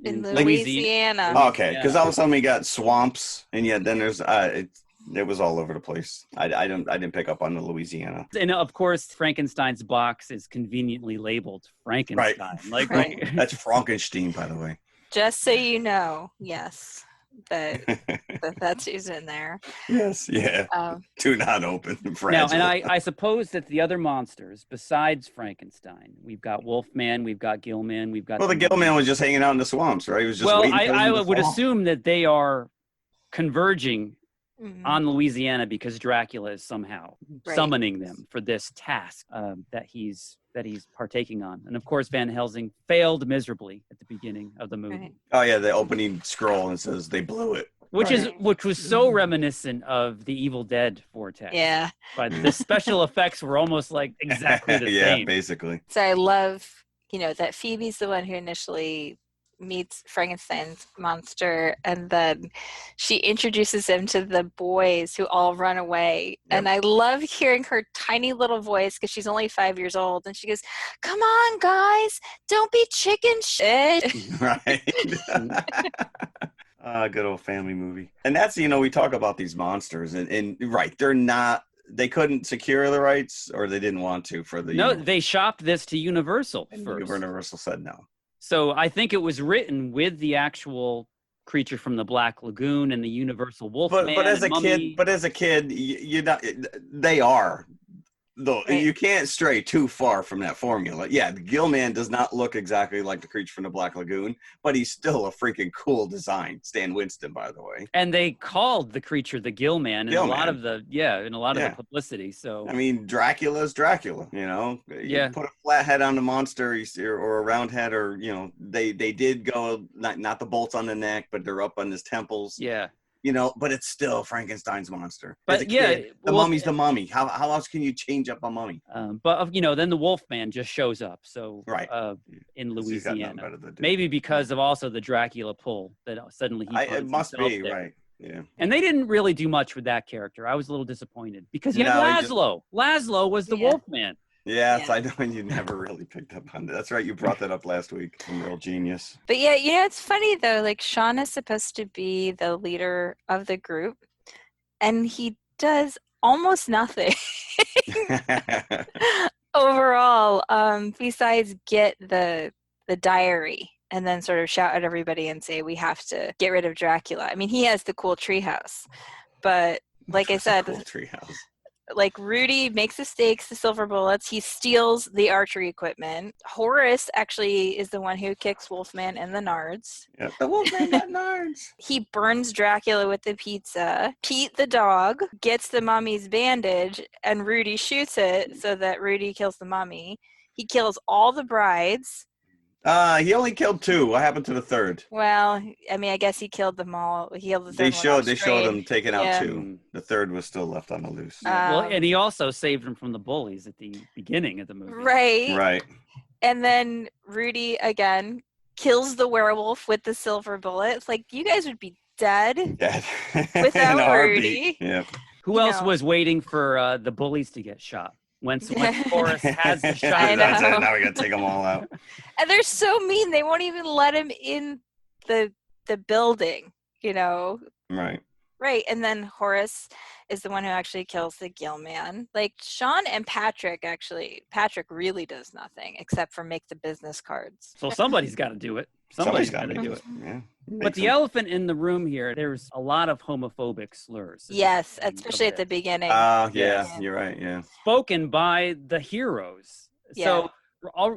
in Like- Louisiana. Oh, okay, because all of a sudden we got swamps, and yet then there's it was all over the place. I didn't pick up on the Louisiana. And of course, Frankenstein's box is conveniently labeled Frankenstein. Like, Right. That's Frankenstein, by the way. Just so you know, yes, that's who's in there. Yes, yeah. Do not open. now, Fragile. and I suppose that the other monsters besides Frankenstein, we've got Wolfman, we've got Gillman, we've got. Well, the Gillman was just hanging out in the swamps, right? He was just Well, waiting for them I to would fall. assume that they are converging Mhm. on Louisiana because Dracula is somehow Right. summoning them for this task that he's partaking on. And of course, Van Helsing failed miserably at the beginning of the movie, Right. Oh yeah, the opening scroll and says they blew it. which was so reminiscent of the Evil Dead vortex. Yeah. But the special effects were almost like exactly the yeah, same. basically. So I love, that Phoebe's the one who initially meets Frankenstein's monster, and then she introduces him to the boys who all run away. Yep. And I love hearing her tiny little voice because she's only 5 years old, and she goes, "Come on, guys, don't be chicken shit." Right. Good old family movie. And that's, we talk about these monsters and right, they couldn't secure the rights, or they didn't want to for the No, they shopped this to Universal and first. Universal said no. So I think it was written with the actual creature from the Black Lagoon and the Universal Wolfman. But as a Mummy. kid, you're not. They are, though. Right. You can't stray too far from that formula. Yeah, the Gillman does not look exactly like the creature from the Black Lagoon, but he's still a freaking cool design. Stan Winston, by the way. And they called the creature the Gillman in a lot of the Yeah. publicity. So I mean, Dracula's Dracula. You Yeah. put a flat head on the monster, or a round head, or they did go not the bolts on the neck, but they're up on his temples. yeah, But it's still Frankenstein's monster. But As a yeah, kid, the well, mummy's the mummy. How else can you change up a mummy? but then the Wolfman just shows up. So Right. In 'Cause he's got nothing Louisiana, better to do. maybe because of also the Dracula pull that suddenly he It finds must himself be there. right. Yeah. And they didn't really do much with that character. I was a little disappointed because you had No, he just- Laszlo. Laszlo was the Yeah. Wolfman. Yes, Yeah. I know, and you never really picked up on that. That's right. You brought that up last week. Some real genius. But yeah, it's funny though, like Sean is supposed to be the leader of the group, and he does almost nothing overall, besides get the diary and then sort of shout at everybody and say, we have to get rid of Dracula. I mean, he has the cool treehouse, but like I said, Cool treehouse. like Rudy makes the stakes, the silver bullets. He steals the archery equipment. Horace actually is the one who kicks Wolfman in the nards. Yep. The Wolfman got nards. He burns Dracula with the pizza. Pete the dog gets the mummy's bandage, and Rudy shoots it so that Rudy kills the mummy. He kills all the brides. He only killed 2. What happened to the third? Well, I mean, I guess he killed them all. He killed the third They one showed off-screen. him taking out Yeah. 2. The third was still left on the loose. Well, Um, and he also saved him from the bullies at the beginning of the movie. Right. Right. And then Rudy again kills the werewolf with the silver bullet. It's like, you guys would be dead. Dead. Without In a heartbeat. Rudy. Yeah. Who You else know. was waiting for the bullies to get shot? Once Horace has the I shot, That's know. it. Now we got to take them all out. And they're so mean. They won't even let him in the building, Right. Right. And then Horace is the one who actually kills the Gillman. Like Sean and Patrick really does nothing except for make the business cards. so somebody's got to do it. Somebody's got to do it. Yeah. But the elephant in the room here, there's a lot of homophobic slurs. Yes, especially at the beginning. Oh, yeah. Yeah. You're right. Yeah. Spoken by the heroes. Yeah. So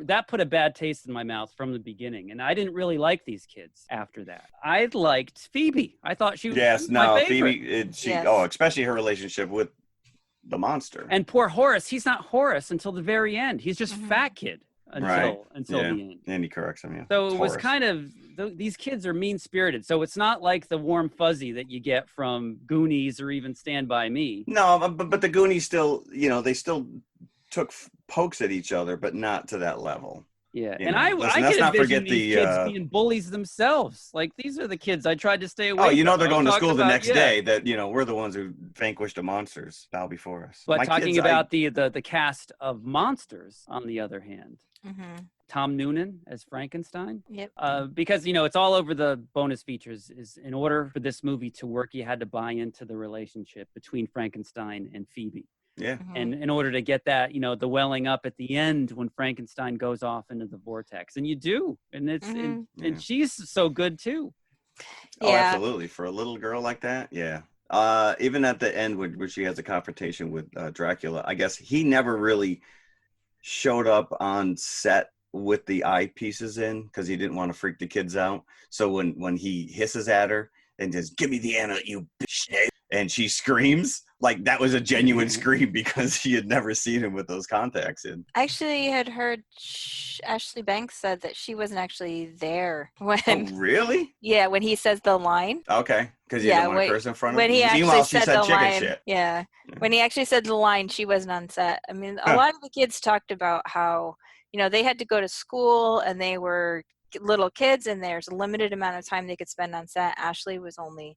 that put a bad taste in my mouth from the beginning, and I didn't really like these kids after that. I liked Phoebe. I thought she was my favorite. Phoebe. Yes. Especially her relationship with the monster. And poor Horace, he's not Horace until the very end. He's just Mhm. fat kid until Yeah. the end. And he corrects him. Yeah. So it was Taurus. kind of these kids are mean spirited. So it's not like the warm fuzzy that you get from Goonies or even Stand by Me. No, but the Goonies still, they still took pokes at each other, but not to that level. Yeah, You and know, I listen, I let's could not envision forget these the, kids being bullies themselves. Like these are the kids I tried to stay away oh, from. you know they're I was going to talking school the about- next yeah. day. That we're the ones who vanquished the monsters bow before us. But My talking kids, about the cast of Monsters, on the other hand, Mm-hmm. Tom Noonan as Frankenstein. Yep. Because it's all over the bonus features. Is in order for this movie to work, you had to buy into the relationship between Frankenstein and Phoebe. yeah, Mm-hmm. And in order to get that, the welling up at the end when Frankenstein goes off into the vortex, and you do, and it's Mhm. and she's so good too. oh, Yeah. absolutely. For a little girl like that, yeah. Even at the end where she has a confrontation with Dracula, I guess he never really showed up on set with the eyepieces in because he didn't want to freak the kids out. So when he hisses at her and just give me the Anna, you bitch, and she screams, like that was a genuine scream because she had never seen him with those contacts in. I actually had heard Ashley Banks said that she wasn't actually there Oh, when, really? yeah, when he says the line. Okay, because you Yeah, didn't want to when- curse in front of When him. he actually Meanwhile, she said said the chicken line, shit. yeah. Yeah. When he actually said the line, she wasn't on set. I mean, a Huh. lot of the kids talked about how, they had to go to school and they were little kids and there's a limited amount of time they could spend on set. Ashley was only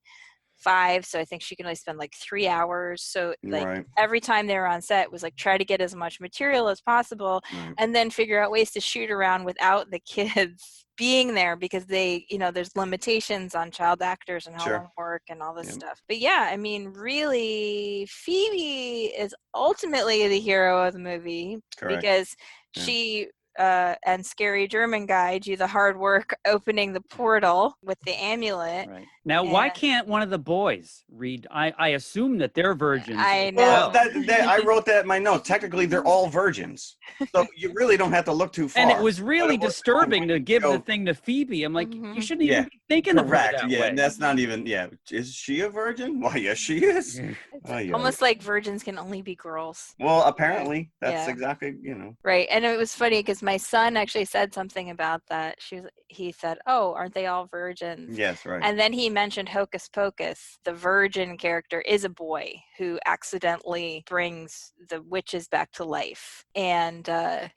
5, so I think she can only spend like 3 hours. So like Right. every time they were on set was like try to get as much material as possible Right. and then figure out ways to shoot around without the kids being there because they, there's limitations on child actors and how Sure. long work and all this Yep. stuff. But yeah, I mean, really, Phoebe is ultimately the hero of the movie Correct. because Yeah. she and Scary German Guy do the hard work opening the portal with the amulet. Right. Now, why And- can't one of the boys read? I assume that they're virgins. I as know. Well, well. that I wrote that in my note. Technically, they're all virgins, so you really don't have to look too far. And it was really But it was disturbing to give the go- thing to Phoebe. I'm like, Mhm. you shouldn't even Yeah, be thinking of her correct. that Yeah, way. and that's not even. Yeah, is she a virgin? Why, yes, she is. It's Oh, yeah. almost like virgins can only be girls. Well, apparently, that's Yeah. exactly Right. And it was funny because my son actually said something about that. He said, "Oh, aren't they all virgins?" Yes, right. And then he mentioned Hocus Pocus. The virgin character is a boy who accidentally brings the witches back to life. And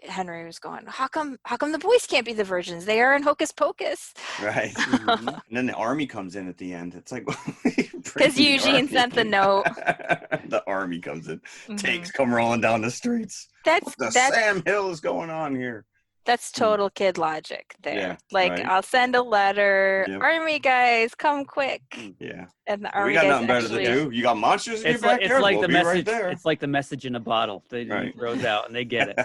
Henry was going, How come the boys can't be the virgins? They are in Hocus Pocus. Right. Mhm. And then the army comes in at the end. It's like Because Eugene sent the note. The army comes in. Mhm. Tanks come rolling down the streets. That's What the Sam Hill is going on here? That's total kid logic there. Yeah, Like, right. I'll send a letter, Yep. Army guys, come quick. Yeah. And the We Army got guys nothing better actually, to do. You got monsters in It's your like backyard? it's like We'll the be message. right there. It's like the message in a bottle that he Right. throws out, and they get it.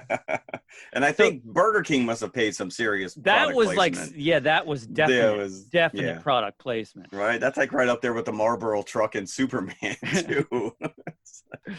And I think Burger King must have paid some serious That product was placement. that was definite, was- definite yeah. product placement. Right? That's like right up there with the Marlboro truck and Superman, too.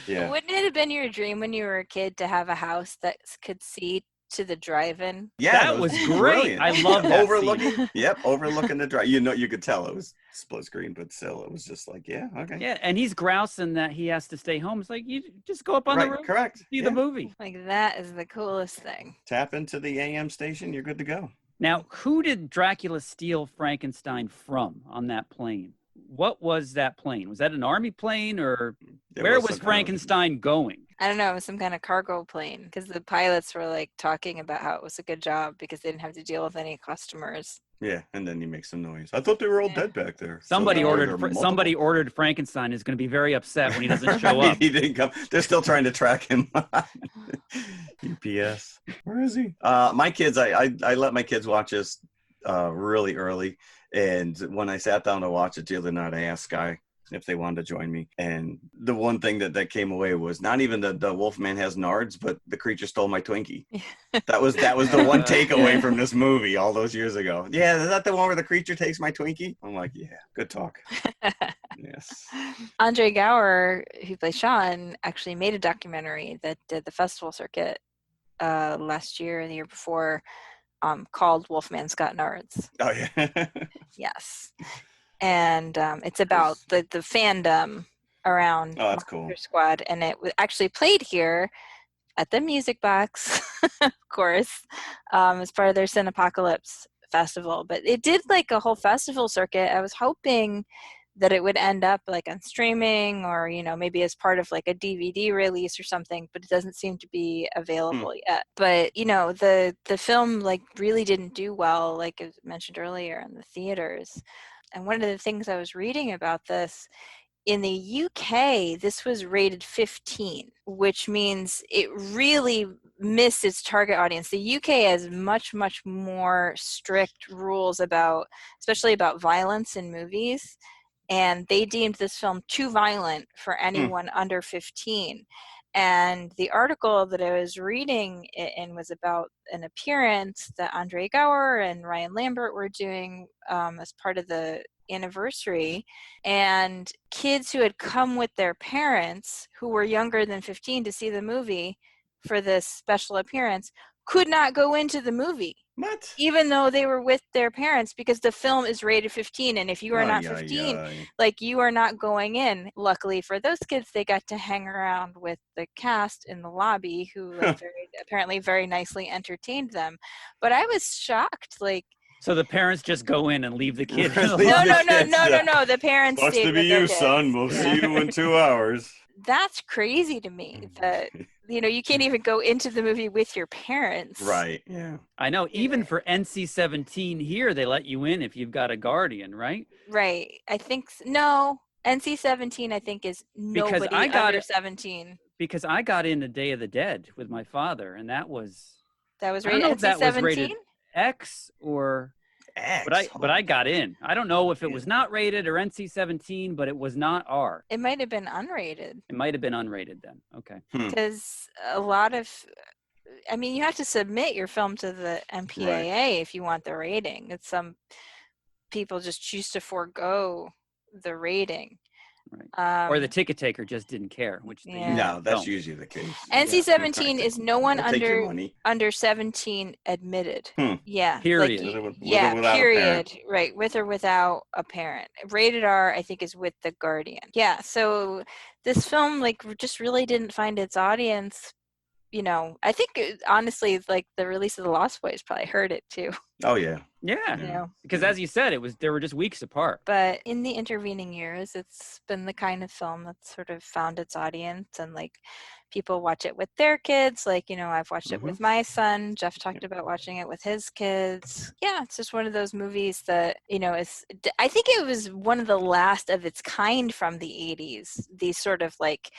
Yeah. Wouldn't it have been your dream when you were a kid to have a house that could see to the drive-in? Yeah, That was great. brilliant. I love that Overlooking, scene. yep, overlooking the drive. You could tell it was split screen, but still, it was just like, yeah, okay. Yeah, and he's grousing that he has to stay home. It's like, you just go up on Right, the roof, correct. see Yeah. the movie. Like, that is the coolest thing. Tap into the AM station, you're good to go. Now, who did Dracula steal Frankenstein from on that plane? What was that plane? Was that an army plane, or There where some was kind of- Frankenstein going? I don't know, it was some kind of cargo plane because the pilots were like talking about how it was a good job because they didn't have to deal with any customers. Yeah, and then you make some noise. I thought they were all Yeah. dead back there. Somebody So there ordered. were multiple? Somebody ordered Frankenstein. Is going to be very upset when he doesn't show up. He didn't come. They're still trying to track him. UPS. Where is he? My kids, I let my kids watch this really early. And when I sat down to watch it the other night, I asked Sky if they wanted to join me. And the one thing that came away was not even the Wolfman has nards, but the creature stole my Twinkie. That was the one takeaway from this movie all those years ago. Yeah, is that the one where the creature takes my Twinkie? I'm like, yeah, good talk. Yes. Andre Gower, who plays Sean, actually made a documentary that did the festival circuit last year and the year before, called Wolfman's Got Nards. Oh yeah. Yes. And it's about the fandom around Oh, that's cool. Monster Squad, and it actually played here at the Music Box, of course, as part of their Cinepocalypse festival. But it did like a whole festival circuit. I was hoping that it would end up like on streaming or, you know, maybe as part of like a DVD release or something, but it doesn't seem to be available yet. But, you know, the film like really didn't do well, like I mentioned earlier, in the theaters. And one of the things I was reading about this, in the UK, this was rated 15, which means it really missed its target audience. The UK has much, much more strict rules about, especially about violence in movies. And they deemed this film too violent for anyone under 15. And the article that I was reading in was about an appearance that Andre Gower and Ryan Lambert were doing as part of the anniversary. And kids who had come with their parents who were younger than 15 to see the movie for this special appearance could not go into the movie. What? Even though they were with their parents, because the film is rated 15, and if you are not 15, like, you are not going in. Luckily for those kids, they got to hang around with the cast in the lobby, who like, apparently very nicely entertained them. But I was shocked, like. So the parents just go in and leave the kids. No. The parents. Wants stayed to be with their you, kids. son. We'll see you in 2 hours. That's crazy to me that, you know, you can't even go into the movie with your parents. Right. Yeah. I know. Even for NC-17 here, they let you in if you've got a guardian, right? Right. I think no. NC-17, I think, is nobody under 17. Because I got in the Day of the Dead with my father, and that was rated I don't know if that was NC-17? rated X or X. But I got in. I don't know if it was not rated or NC-17, but it was not R. It might have been unrated. It might have been unrated then. Okay. Because a lot of, I mean, you have to submit your film to the MPAA if you want the rating. It's some people just choose to forego the rating. Right. Or the ticket taker just didn't care, which no, that's usually the case. NC-17 is no one under 17 admitted. Yeah. Period. Like, period. Right. With or without a parent. Rated R, I think, is with the guardian. Yeah. So this film, like, just really didn't find its audience. You know, I think honestly, like, the release of The Lost Boys probably hurt it too. Oh yeah. Yeah. You know, because as you said, they were just weeks apart. But in the intervening years, it's been the kind of film that's sort of found its audience, and like people watch it with their kids. Like, you know, I've watched it with my son. Jeff talked about watching it with his kids. Yeah, it's just one of those movies that, you know, I think it was one of the last of its kind from the 80s. These sort of like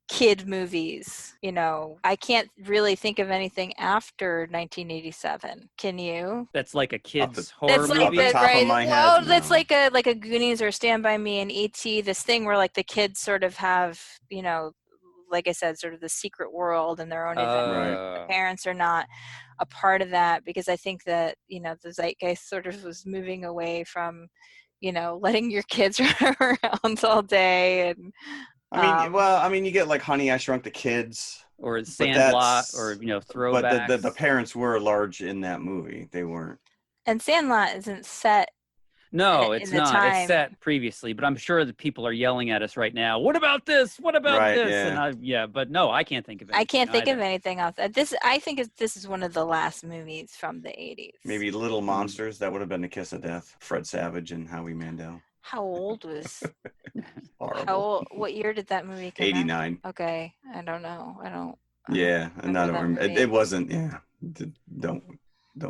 kid movies, you know. I can't really think of anything after 1987. Can you? That's like a kid's horror movie. Off the top of my head, that's like a Goonies or Stand By Me and E.T. This thing where like the kids sort of have, you know, like I said, sort of the secret world and their own adventure. The parents are not a part of that, because I think that, you know, the zeitgeist sort of was moving away from, you know, letting your kids run around all day. And I mean, you get like Honey, I Shrunk the Kids, or Sandlot, or, you know, throwbacks. But the parents were large in that movie. They weren't. And Sandlot isn't set. No, it's not. Time. It's set previously, but I'm sure that people are yelling at us right now. What about this? What about this? Yeah. And but no, I can't think of anything. I can't think of anything else. I think this is one of the last movies from the 80s. Maybe Little Monsters. That would have been The Kiss of Death. Fred Savage and Howie Mandel. How old was? Horrible. What year did that movie come out? 89. Okay, I don't know. I don't remember. It wasn't. Yeah, don't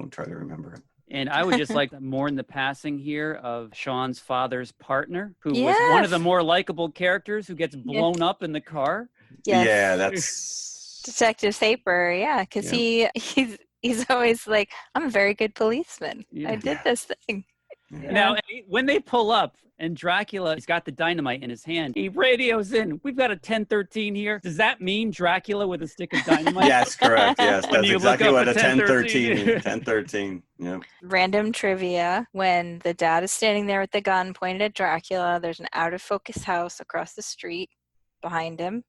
try to remember it. And I would just like more in the passing here of Sean's father's partner, who was one of the more likable characters, who gets blown up in the car. Yes. Yeah, that's Detective Saper. Yeah, because he's always like, I'm a very good policeman. I did this thing. Yeah. Now, when they pull up and Dracula, he's got the dynamite in his hand, he radios in, we've got a 1013 here. Does that mean Dracula with a stick of dynamite? Yes, correct. Yes, that's exactly what a 1013 means. 1013. Yep. Random trivia. When the dad is standing there with the gun pointed at Dracula, there's an out-of-focus house across the street behind him,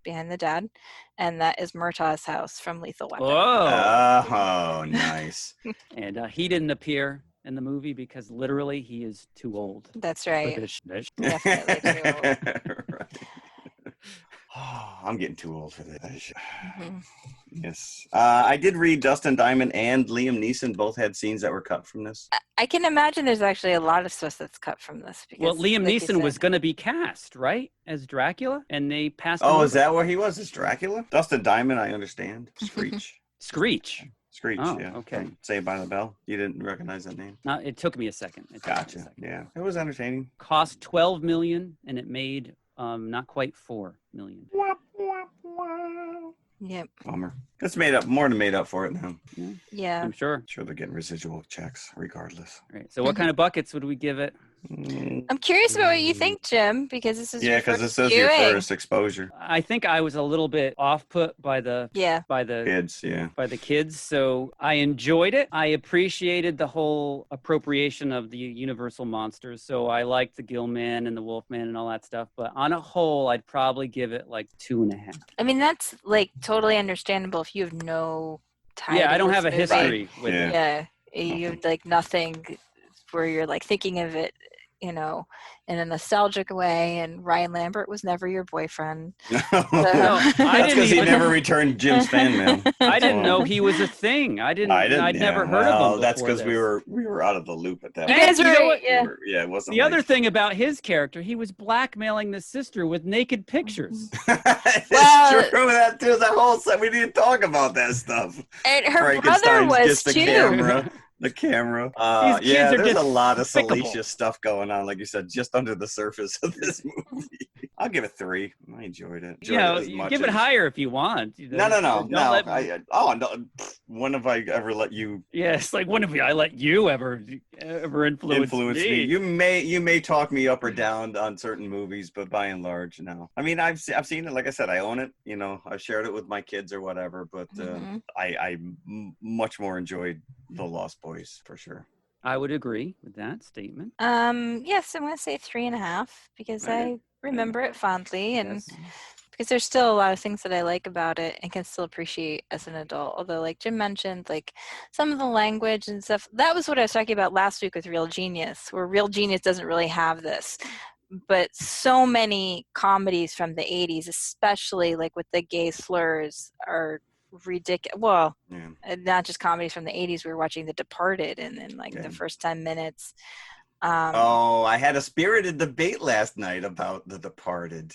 behind the dad, and that is Murtaugh's house from Lethal Weapon. Oh, nice. And he didn't appear in the movie because literally he is too old. That's right. Definitely too old. Right. Oh, I'm getting too old for this. Yes. I did read Dustin Diamond and Liam Neeson both had scenes that were cut from this. I can imagine there's actually a lot of stuff that's cut from this. Because, Well, Liam like you Neeson was said- going to be cast, right, as Dracula, and they passed him Oh, over. is that where he was? Is Dracula? Dustin Diamond, I understand. Screech. Screech? Screech, Oh, yeah. okay. From Saved by the Bell. You didn't recognize that name? No, it took me a second. Gotcha. Yeah. It was entertaining. Cost $12 million, and it made not quite $4 million. Yep. Bummer. It's made up, more than made up for it now. Yeah. I'm sure. Sure, they're getting residual checks regardless. All right. So what kind of buckets would we give it? I'm curious about what you think, Jim, because this is Yeah, your because first this is your viewing. first exposure. I think I was a little bit off put by the Kids, yeah. by the kids. So I enjoyed it. I appreciated the whole appropriation of the universal monsters. So I liked the Gillman and the Wolfman and all that stuff. But on a whole, I'd probably give it like 2.5. I mean, that's like totally understandable if you have no tie. Yeah, to I don't this have a movie. history with it. Yeah, you have like nothing where you're like thinking of it, you know, in a nostalgic way. And Ryan Lambert was never your boyfriend. That's didn't because he even- never returned Jim's fan mail. I didn't Well, know he was a thing. I'd yeah, never heard of well, him. That's before because this. we were out of the loop at that You point. guys you were, know what? yeah. Yeah, it wasn't The like... other thing about his character, he was blackmailing the sister with naked pictures. It's Well- true that too. That whole set, we didn't talk about that stuff. And her brother Frankenstein's was just the too. camera. The camera. These kids Yeah, are there's a lot of despicable. salacious stuff going on, like you said, just under the surface of this movie. I'll give it 3. I enjoyed it. You know, as you much give it as- higher if you want. No. Don't let me- No. When have I ever let you Yes, like when have I let you ever influence me? You may talk me up or down on certain movies, but by and large, no. I mean, I've seen it. Like I said, I own it. You know, I've shared it with my kids or whatever. But I much more enjoyed The Lost Boys for sure. I would agree with that statement. Yes, I'm going to say 3.5 because Okay. I remember it fondly and Yes. because there's still a lot of things that I like about it and can still appreciate as an adult. Although, like Jim mentioned, like some of the language and stuff, that was what I was talking about last week with Real Genius, where Real Genius doesn't really have this. But so many comedies from the 80s, especially like with the gay slurs, are ridiculous. Well, Yeah. not just comedies from the 80s. We were watching The Departed and then like Yeah. the first 10 minutes. I had a spirited debate last night about The Departed.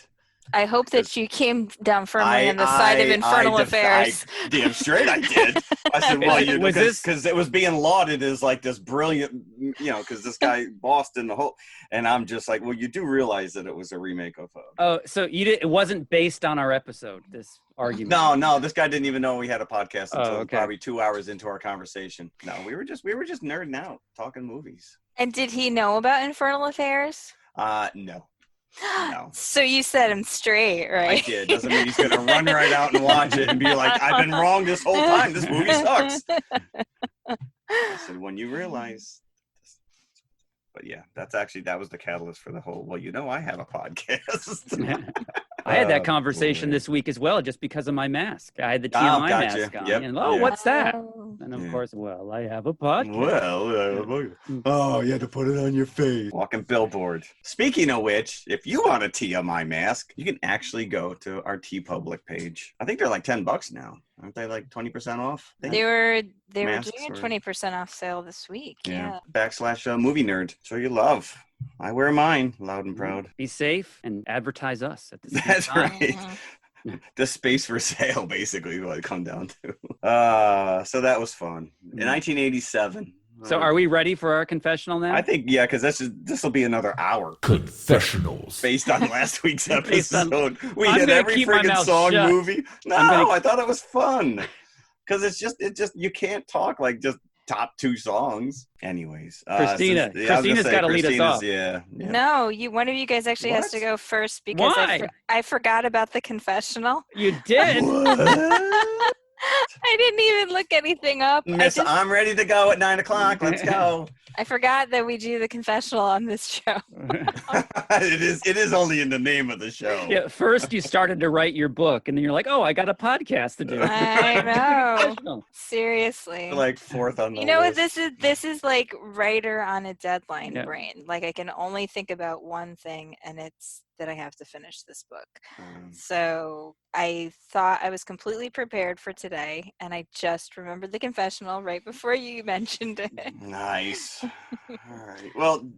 I hope that you came down firmly on the side of Infernal Affairs. Damn straight I did. I said, well, Was this- because it was being lauded as like this brilliant, you know, because this guy Boston the whole, and I'm just like, well, you do realize that it was a remake of. Oh, so it wasn't based on our episode. This argument. No, this guy didn't even know we had a podcast until okay. probably 2 hours into our conversation. No, we were just nerding out, talking movies. And did he know about Infernal Affairs? No. No. So you set him straight, I right? did. Doesn't mean he's going to run right out and watch it and be like, I've been wrong this whole time. This movie sucks. I said, when you realize. But yeah, that was the catalyst for the whole, well, you know, I have a podcast. I had that Oh, conversation boy. this week as well, just because of my mask. I had the Oh, TMI gotcha. mask on. Yep. And, Yeah. what's that? Oh. And of Yeah. course, well, I have a podcast. Well, you had to put it on your face. Walking billboard. Speaking of which, if you want a TMI mask, you can actually go to our TeePublic page. I think they're like $10 now. Aren't they like 20% off? They were Masks doing a or- 20% off sale this week. Yeah. / movie nerd. Show your love. I wear mine loud and proud. Be safe and advertise us at the same That's time. right. The space for sale, basically, is what it come down to. So that was fun. In 1987. So are we ready for our confessional now? I think, yeah, because this will be another hour. Confessionals. Based on last week's Based on- episode. We I'm did gonna every keep my freaking mouth song shut. movie. No, I thought it was fun. Because it's just you can't talk like just top 2 songs. Anyways. Christina's got to lead us off. Yeah. No, one of you guys actually has to What? go first because Why? I forgot about the confessional. You did? What? I didn't even look anything up. Miss, I'm ready to go at 9 o'clock. Let's go. I forgot that we do the confessional on this show. It is only in the name of the show. Yeah, first you started to write your book, and then you're like, oh, I got a podcast to do. I know. Confessional. Seriously. Like 4th on the You know what list. this is like writer on a deadline Yeah. brain. Like I can only think about one thing and it's that I have to finish this book. Um, So I thought I was completely prepared for today, and I just remembered the confessional right before you mentioned it. nice. All right. Well,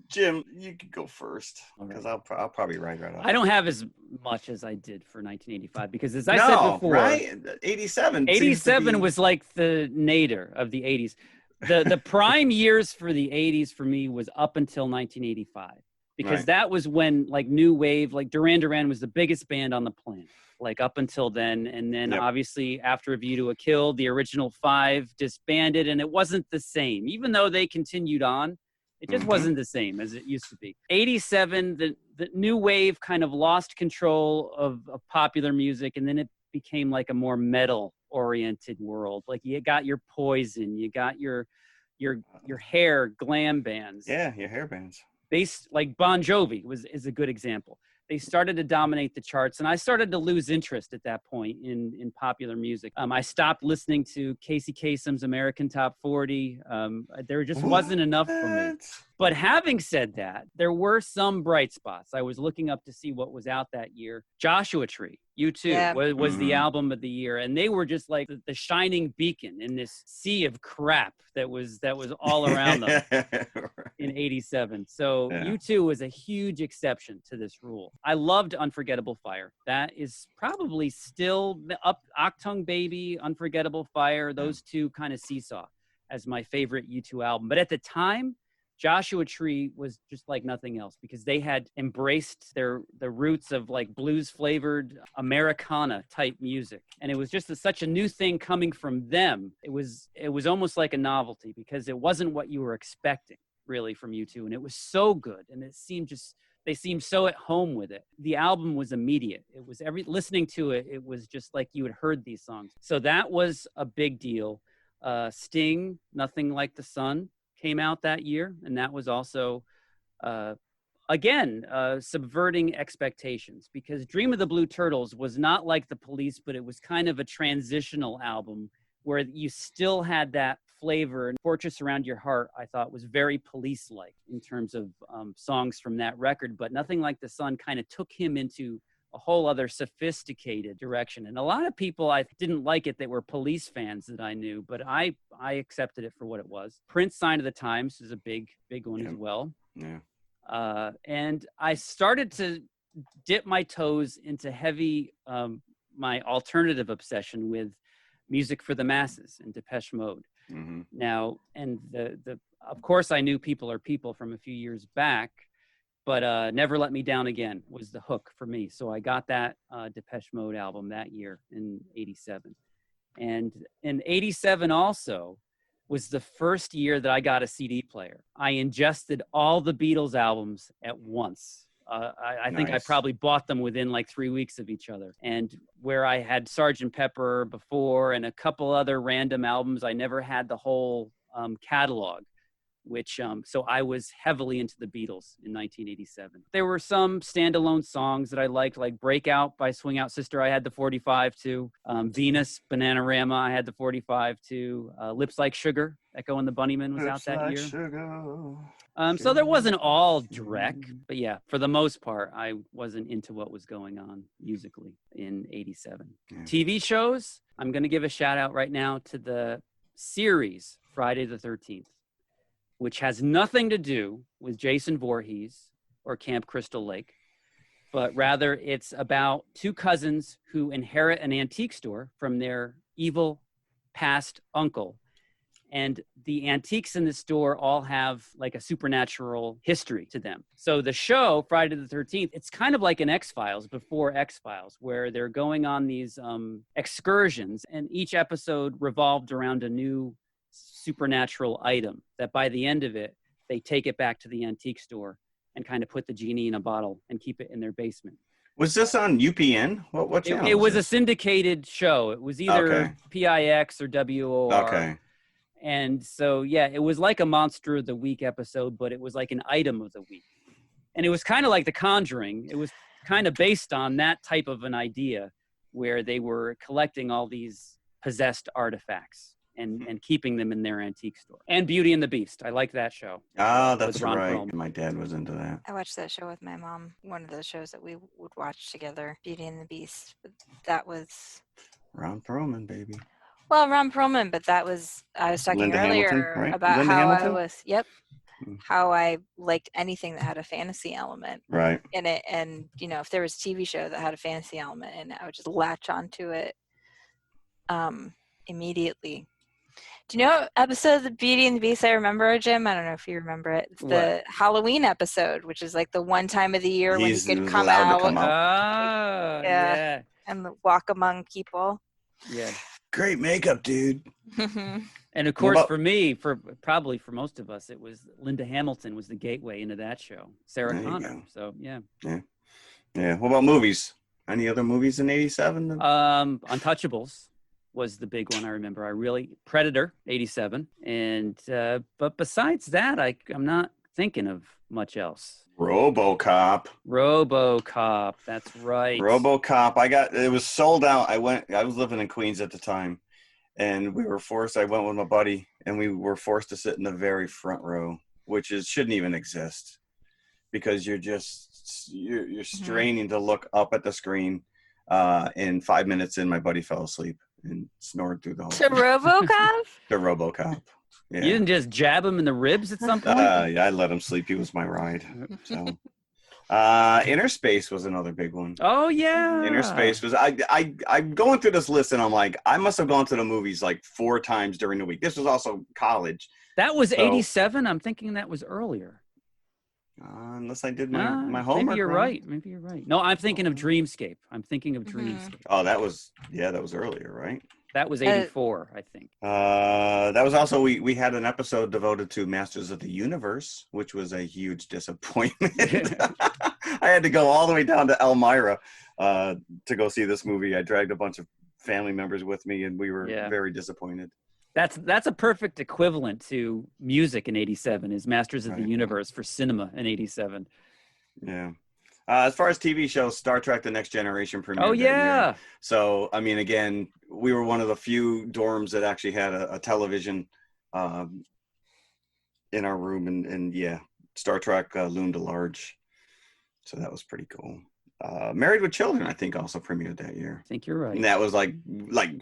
Jim, you could go first All because right. I'll probably write right off. I don't have as much as I did for 1985 because, as I said No, before, right? 87. seems to 87 be- was like the nadir of the 80s. The prime years for the 80s for me was up until 1985 because Right. that was when like new wave, like Duran Duran was the biggest band on the planet, like up until then. And then Yep. obviously after A View to a Kill, the original five disbanded and it wasn't the same, even though they continued on. It just Mhm. wasn't the same as it used to be. 87, the new wave kind of lost control of popular music, and then it became like a more metal-oriented world. Like you got your Poison, you got your hair glam bands. Yeah, your hair bands. Like Bon Jovi is a good example. They started to dominate the charts, and I started to lose interest at that point in popular music. I stopped listening to Casey Kasem's American Top 40. There just wasn't enough for me. What? But having said that, there were some bright spots. I was looking up to see what was out that year. Joshua Tree, U2, Yeah. was the Mhm. album of the year. And they were just like the shining beacon in this sea of crap that was all around them in 87. So Yeah. U2 was a huge exception to this rule. I loved Unforgettable Fire. That is probably still Octung Baby, Unforgettable Fire. Those two kind of seesaw as my favorite U2 album. But at the time, Joshua Tree was just like nothing else because they had embraced the roots of like blues flavored Americana type music. And it was just such a new thing coming from them. It was almost like a novelty because it wasn't what you were expecting really from U2. And it was so good. And they seemed so at home with it. The album was immediate. It was listening to it, it was just like you had heard these songs. So that was a big deal. Sting, Nothing Like the Sun, came out that year, and that was also again subverting expectations because Dream of the Blue Turtles was not like the Police, but it was kind of a transitional album where you still had that flavor. And Fortress Around Your Heart, I thought, was very Police-like in terms of songs from that record, but Nothing Like the Sun kind of took him into a whole other sophisticated direction. And a lot of people I didn't like it that were Police fans that I knew, but I accepted it for what it was. Prince, Sign of the Times is a big one as well. Yeah. And I started to dip my toes into heavy, my alternative obsession with music for the masses and Depeche Mode. Mm-hmm. Now, and of course I knew People Are People from a few years back, but Never Let Me Down Again was the hook for me. So I got that Depeche Mode album that year in 87. And in 87 also was the first year that I got a CD player. I ingested all the Beatles albums at once. I think I Nice. probably bought them within like 3 weeks of each other. And where I had Sgt. Pepper before and a couple other random albums, I never had the whole catalog. So I was heavily into the Beatles in 1987. There were some standalone songs that I liked, like Breakout by Swing Out Sister, I had the 45 too. Venus, Bananarama, I had the 45 too. Lips Like Sugar, Echo and the Bunnymen was out that year. So there wasn't all direct, but yeah, for the most part, I wasn't into what was going on musically in 87. Yeah. TV shows, I'm going to give a shout out right now to the series Friday the 13th. Which has nothing to do with Jason Voorhees or Camp Crystal Lake, but rather it's about two cousins who inherit an antique store from their evil past uncle. And the antiques in the store all have like a supernatural history to them. So the show, Friday the 13th, it's kind of like an X-Files before X-Files, where they're going on these excursions, and each episode revolved around a new supernatural item that by the end of it, they take it back to the antique store and kind of put the genie in a bottle and keep it in their basement. Was this on UPN? What channel? It was a syndicated show. It was either PIX or WOR. Okay. And so, yeah, it was like a Monster of the Week episode, but it was like an item of the week. And it was kind of like The Conjuring. It was kind of based on that type of an idea where they were collecting all these possessed artifacts and keeping them in their antique store. And Beauty and the Beast. I like that show. Oh, that's With Ron right. Perlman. My dad was into that. I watched that show with my mom. One of those shows that we would watch together, Beauty and the Beast. But that was Ron Perlman, baby. well, Ron Perlman. But that was I was talking Linda earlier Hamilton, right? about Linda how Hamilton? I was. Yep. Hmm. How I liked anything that had a fantasy element Right. in it, and if there was a TV show that had a fantasy element in it, I would just latch onto it immediately. Do you know what episode of the Beauty and the Beast I remember, Jim? I don't know if you remember it. It's the Halloween episode, which is like the one time of the year when he could come allowed out, to come out. Ah, yeah. and walk among people. Yeah. Great makeup, dude. And of course, for me, probably for most of us, it was Linda Hamilton was the gateway into that show. Sarah There you Connor. go. So yeah. Yeah. What about movies? Any other movies in '87? Untouchables was the big one I remember. Predator, 87. And but besides that, I'm not thinking of much else. RoboCop. That's right. RoboCop. It was sold out. I was living in Queens at the time, and I went with my buddy, and we were forced to sit in the very front row, which shouldn't even exist, because you're straining to look up at the screen. And 5 minutes in, my buddy fell asleep and snored through the whole To Robocop? To RoboCop. Yeah. You didn't just jab him in the ribs at some point? Yeah, I let him sleep. He was my ride. So, Inner Space was another big one. Oh yeah. Inner Space was. I'm going through this list, and I'm like, I must have gone to the movies like 4 times during the week. This was also college. That was 87. I'm thinking that was earlier. Unless I did my homework. Maybe you're right. No, I'm thinking of Dreamscape. Dreamscape. Oh, that was earlier, right? That was 84, I think. That was also we had an episode devoted to Masters of the Universe, which was a huge disappointment. I had to go all the way down to Elmira to go see this movie. I dragged a bunch of family members with me, and we were very disappointed. That's a perfect equivalent to music in 87 is Masters of the Universe for cinema in 87. Yeah. As far as TV shows, Star Trek: The Next Generation premiered. Oh yeah. That year. So I mean, again, we were one of the few dorms that actually had a television in our room, and Star Trek loomed large. So that was pretty cool. Married with Children, I think, also premiered that year. I think you're right. And that was like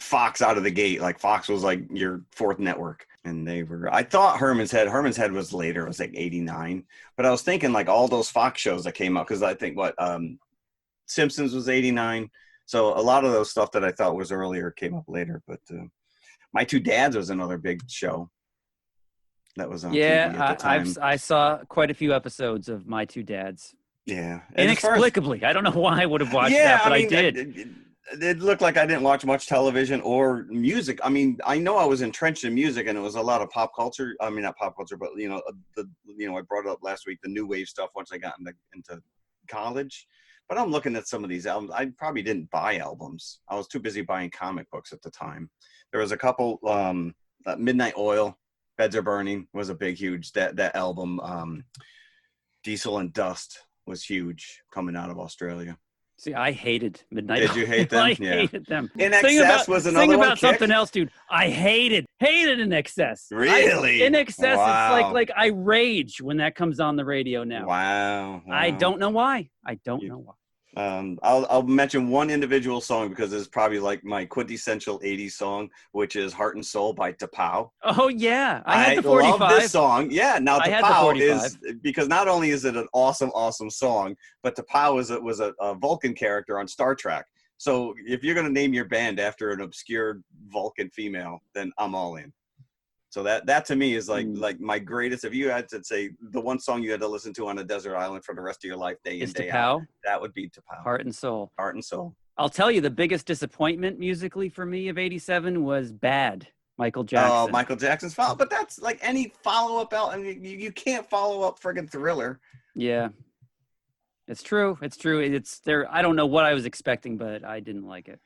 Fox out of the gate. Like Fox was like your 4th network. And I thought Herman's Head was later. It was like 89. But I was thinking like all those Fox shows that came out, because I think Simpsons was 89. So a lot of those stuff that I thought was earlier came up later. But My Two Dads was another big show that was on TV at the time. I saw quite a few episodes of My Two Dads. Yeah. Inexplicably. I don't know why I would have watched that, but I did. It looked like I didn't watch much television or music. I mean, I know I was entrenched in music, and it was a lot of pop culture. I mean, not pop culture, but I brought it up last week, the new wave stuff once I got into college. But I'm looking at some of these albums. I probably didn't buy albums. I was too busy buying comic books at the time. There was a couple, Midnight Oil, Beds Are Burning was a big, huge, that album, Diesel and Dust was huge coming out of Australia. See, I hated Midnight. Did you hate them? I hated them. In Excess was another one. Sing about something else, dude. I hated In Excess. Really? In Excess, Wow. It's like I rage when that comes on the radio now. Wow. I don't know why. I don't know why. I'll mention one individual song because it's probably like my quintessential 80s song, which is Heart and Soul by Tapao. Oh, yeah. I had the 45. love this song. Yeah, now I had the Tapao 45. is, because not only is it an awesome, awesome song, but Tapao was a Vulcan character on Star Trek. So if you're going to name your band after an obscure Vulcan female, then I'm all in. So that to me is like my greatest. If you had to say the one song you had to listen to on a desert island for the rest of your life, day in, day out, that would be Tapao. Heart and Soul. Heart and Soul. I'll tell you, the biggest disappointment musically for me of 87 was Bad, Michael Jackson. Oh, Michael Jackson's follow. But that's like any follow-up album. I mean, you can't follow up friggin' Thriller. Yeah. It's true. It's there. I don't know what I was expecting, but I didn't like it.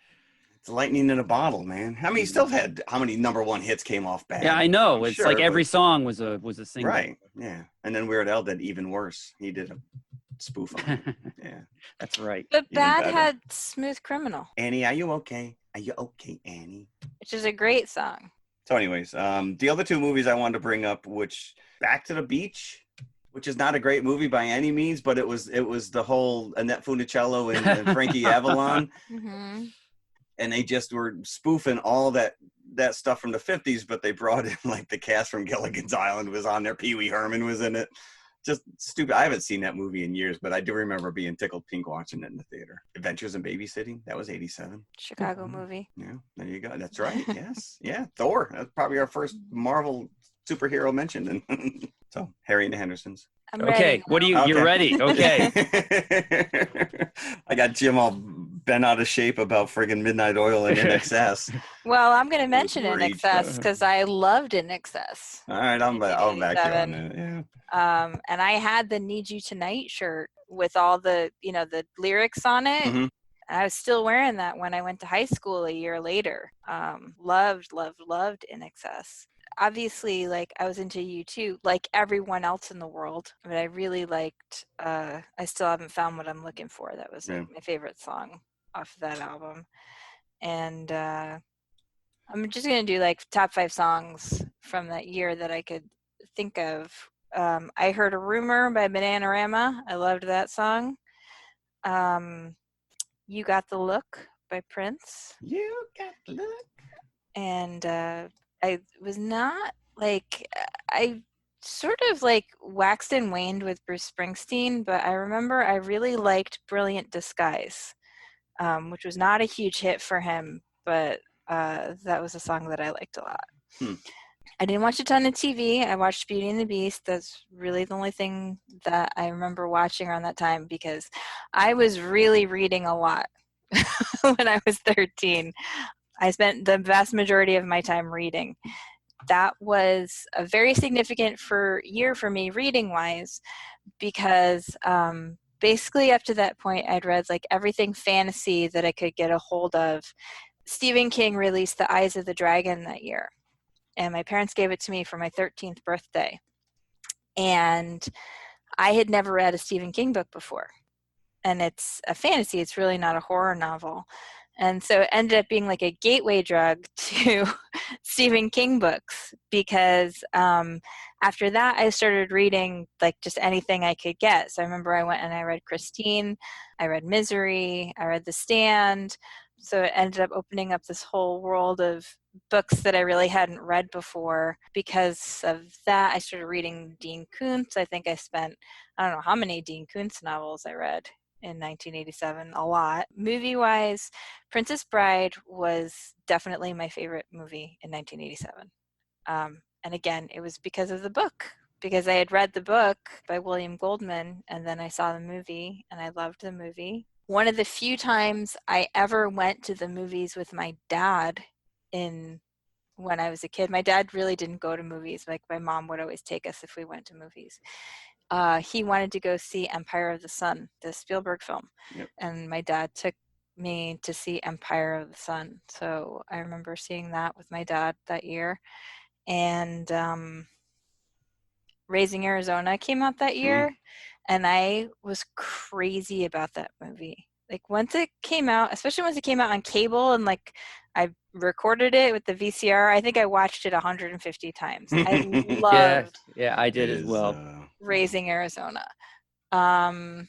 It's lightning in a bottle, man. I mean, he still had how many number one hits came off Bad? Yeah, I know. It's like every song was a single. Right. Yeah. And then Weird Al did even worse. He did a spoof on it. Yeah. That's right. But Bad had Smooth Criminal. Annie, are you okay? Are you okay, Annie? Which is a great song. So anyways, the other two movies I wanted to bring up, which Back to the Beach, which is not a great movie by any means, but it was the whole Annette Funicello and Frankie Avalon. Mm-hmm. And they just were spoofing all that stuff from the 50s, but they brought in like the cast from Gilligan's Island was on there. Pee Wee Herman was in it. Just stupid. I haven't seen that movie in years, but I do remember being tickled pink watching it in the theater. Adventures in Babysitting, that was 87. Chicago movie. Yeah, there you go. That's right. Yes. Yeah, Thor. That's probably our first Marvel superhero mentioned. So, Harry and the Hendersons. I'm Okay, ready. what do you? Okay. You're ready? Okay. I got Jim all bent out of shape about friggin' Midnight Oil and NXS. Well, I'm going to mention Reach. In Excess because I loved In Excess. All right, I'll back you on that. Yeah. And I had the Need You Tonight shirt with all the, the lyrics on it. Mhm. I was still wearing that when I went to high school a year later. Loved In Excess. Obviously, like, I was into U2, like everyone else in the world. I mean, I really liked, I Still Haven't Found What I'm Looking For. That was like, my favorite song off of that album. And I'm just going to do like top 5 songs from that year that I could think of. I Heard a Rumor by Bananarama. I loved that song. You Got the Look by Prince. You got the look. And I was not like, I sort of like waxed and waned with Bruce Springsteen, but I remember I really liked Brilliant Disguise, which was not a huge hit for him, but that was a song that I liked a lot. I didn't watch a ton of TV. I watched Beauty and the Beast. That's really the only thing that I remember watching around that time because I was really reading a lot when I was 13. I spent the vast majority of my time reading. That was a very significant year for me reading-wise because basically up to that point I'd read like everything fantasy that I could get a hold of. Stephen King released The Eyes of the Dragon that year, and my parents gave it to me for my 13th birthday. And I had never read a Stephen King book before. And it's a fantasy. It's really not a horror novel. And so it ended up being like a gateway drug to Stephen King books because after that I started reading like just anything I could get. So I remember I went and I read Christine, I read Misery, I read The Stand. So it ended up opening up this whole world of books that I really hadn't read before. Because of that, I started reading Dean Koontz. I think I spent, I don't know how many Dean Koontz novels I read in 1987, a lot. Movie-wise, Princess Bride was definitely my favorite movie in 1987. And again, it was because of the book, because I had read the book by William Goldman, and then I saw the movie, and I loved the movie. One of the few times I ever went to the movies with my dad when I was a kid. My dad really didn't go to movies. Like my mom would always take us if we went to movies. He wanted to go see Empire of the Sun, the Spielberg film. Yep. And my dad took me to see Empire of the Sun. So I remember seeing that with my dad that year. And Raising Arizona came out that year. And I was crazy about that movie. Like once it came out, especially once it came out on cable and like I recorded it with the VCR, I think I watched it 150 times. I loved yeah, I did as well. Raising Arizona. But,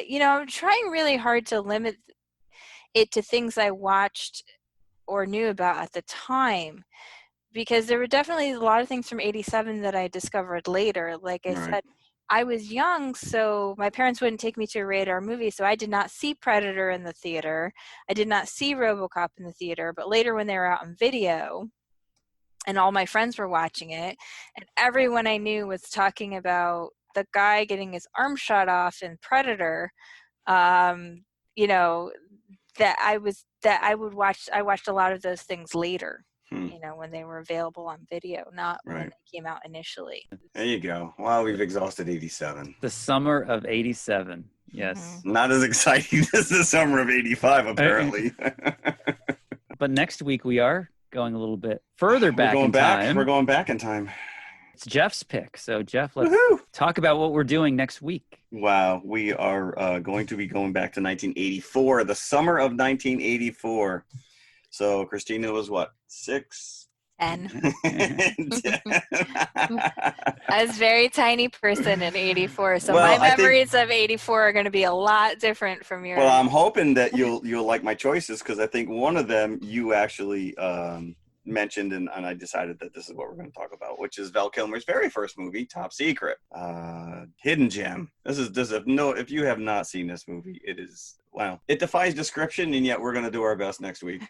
I'm trying really hard to limit it to things I watched or knew about at the time, because there were definitely a lot of things from 87 that I discovered later. Like I said, I was young, so my parents wouldn't take me to a rated R movie, so I did not see Predator in the theater. I did not see Robocop in the theater, but later when they were out on video, and all my friends were watching it, and everyone I knew was talking about the guy getting his arm shot off in Predator, that I watched a lot of those things later, when they were available on video, not when they came out initially. There you go. Well, we've exhausted 87. The summer of 87. Yes. Mm-hmm. Not as exciting as the summer of 85, apparently. But next week we are going a little bit further back in time. We're going back in time. It's Jeff's pick. So Jeff, let's talk about what we're doing next week. Wow. We are going to be going back to 1984, the summer of 1984. So Christina was what, 6? 10. I was a very tiny person in 84, so Well, my I think- memories of 84 are going to be a lot different from yours. Well, I'm hoping that you'll like my choices, because I think one of them you actually mentioned, and I decided that this is what we're going to talk about, which is Val Kilmer's very first movie, Top Secret, hidden gem. This is if you have not seen this movie, it is, wow, it defies description, and yet we're going to do our best next week.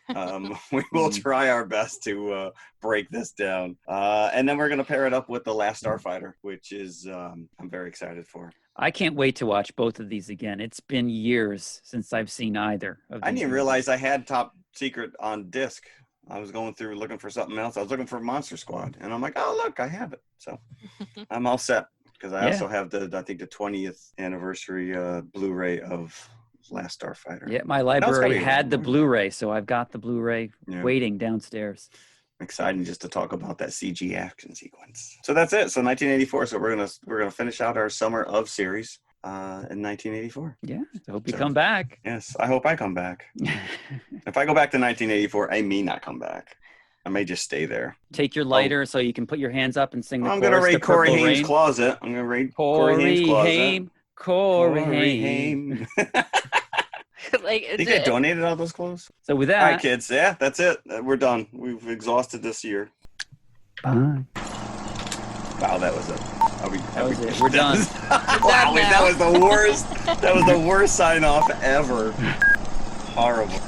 We will try our best to break this down, and then we're going to pair it up with The Last Starfighter, which is I'm very excited for. I can't wait to watch both of these again. It's been years since I've seen either of these. I didn't movies. realize I had Top Secret on disc. I was going through looking for something else. I was looking for Monster Squad, and I'm like, oh, look, I have it. So I'm all set, because I also have the 20th anniversary Blu-ray of Last Starfighter. Yeah, my library had the Blu-ray, so I've got the Blu-ray waiting downstairs. Exciting just to talk about that CG action sequence. So that's it. So 1984. So we're gonna finish out our summer of series in 1984. Yeah. I hope you come back. Yes, I hope I come back. If I go back to 1984, I may not come back. I may just stay there. Take your lighter so you can put your hands up and sing the I'm chorus. gonna raid Corey Purple Haim's Rain. closet. I'm gonna raid Corey Haim's closet. Corey Haim. Like, You get donated all those clothes? So with that, All right, kids. Yeah, that's it. We're done. We've exhausted this year. bye. Wow, that was it. That was it. We're done. Wow, wait, that was the worst. That was the worst sign off ever. Horrible.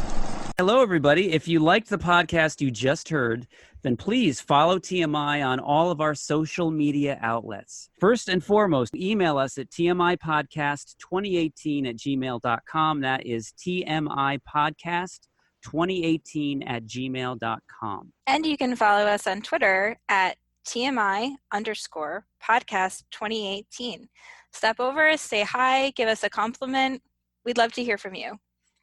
Hello, everybody. If you liked the podcast you just heard, then please follow TMI on all of our social media outlets. First and foremost, email us at tmipodcast2018@gmail.com. That is tmipodcast2018@gmail.com. And you can follow us on Twitter at TMI_podcast2018. Step over, say hi, give us a compliment. We'd love to hear from you.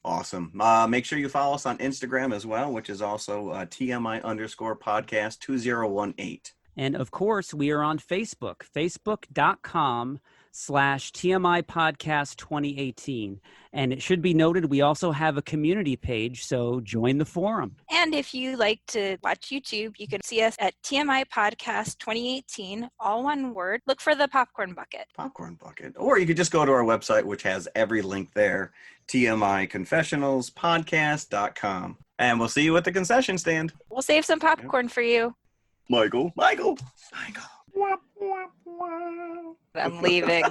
Awesome. Make sure you follow us on Instagram as well, which is also TMI_podcast2018. And of course, we are on Facebook, facebook.com/TMI Podcast 2018. And it should be noted, we also have a community page, so join the forum. And if you like to watch YouTube, you can see us at TMI Podcast 2018, all one word. Look for the popcorn bucket. Popcorn bucket. Or you could just go to our website, which has every link there, TMIConfessionalspodcast.com. And we'll see you at the concession stand. We'll save some popcorn for you. Michael. I'm leaving.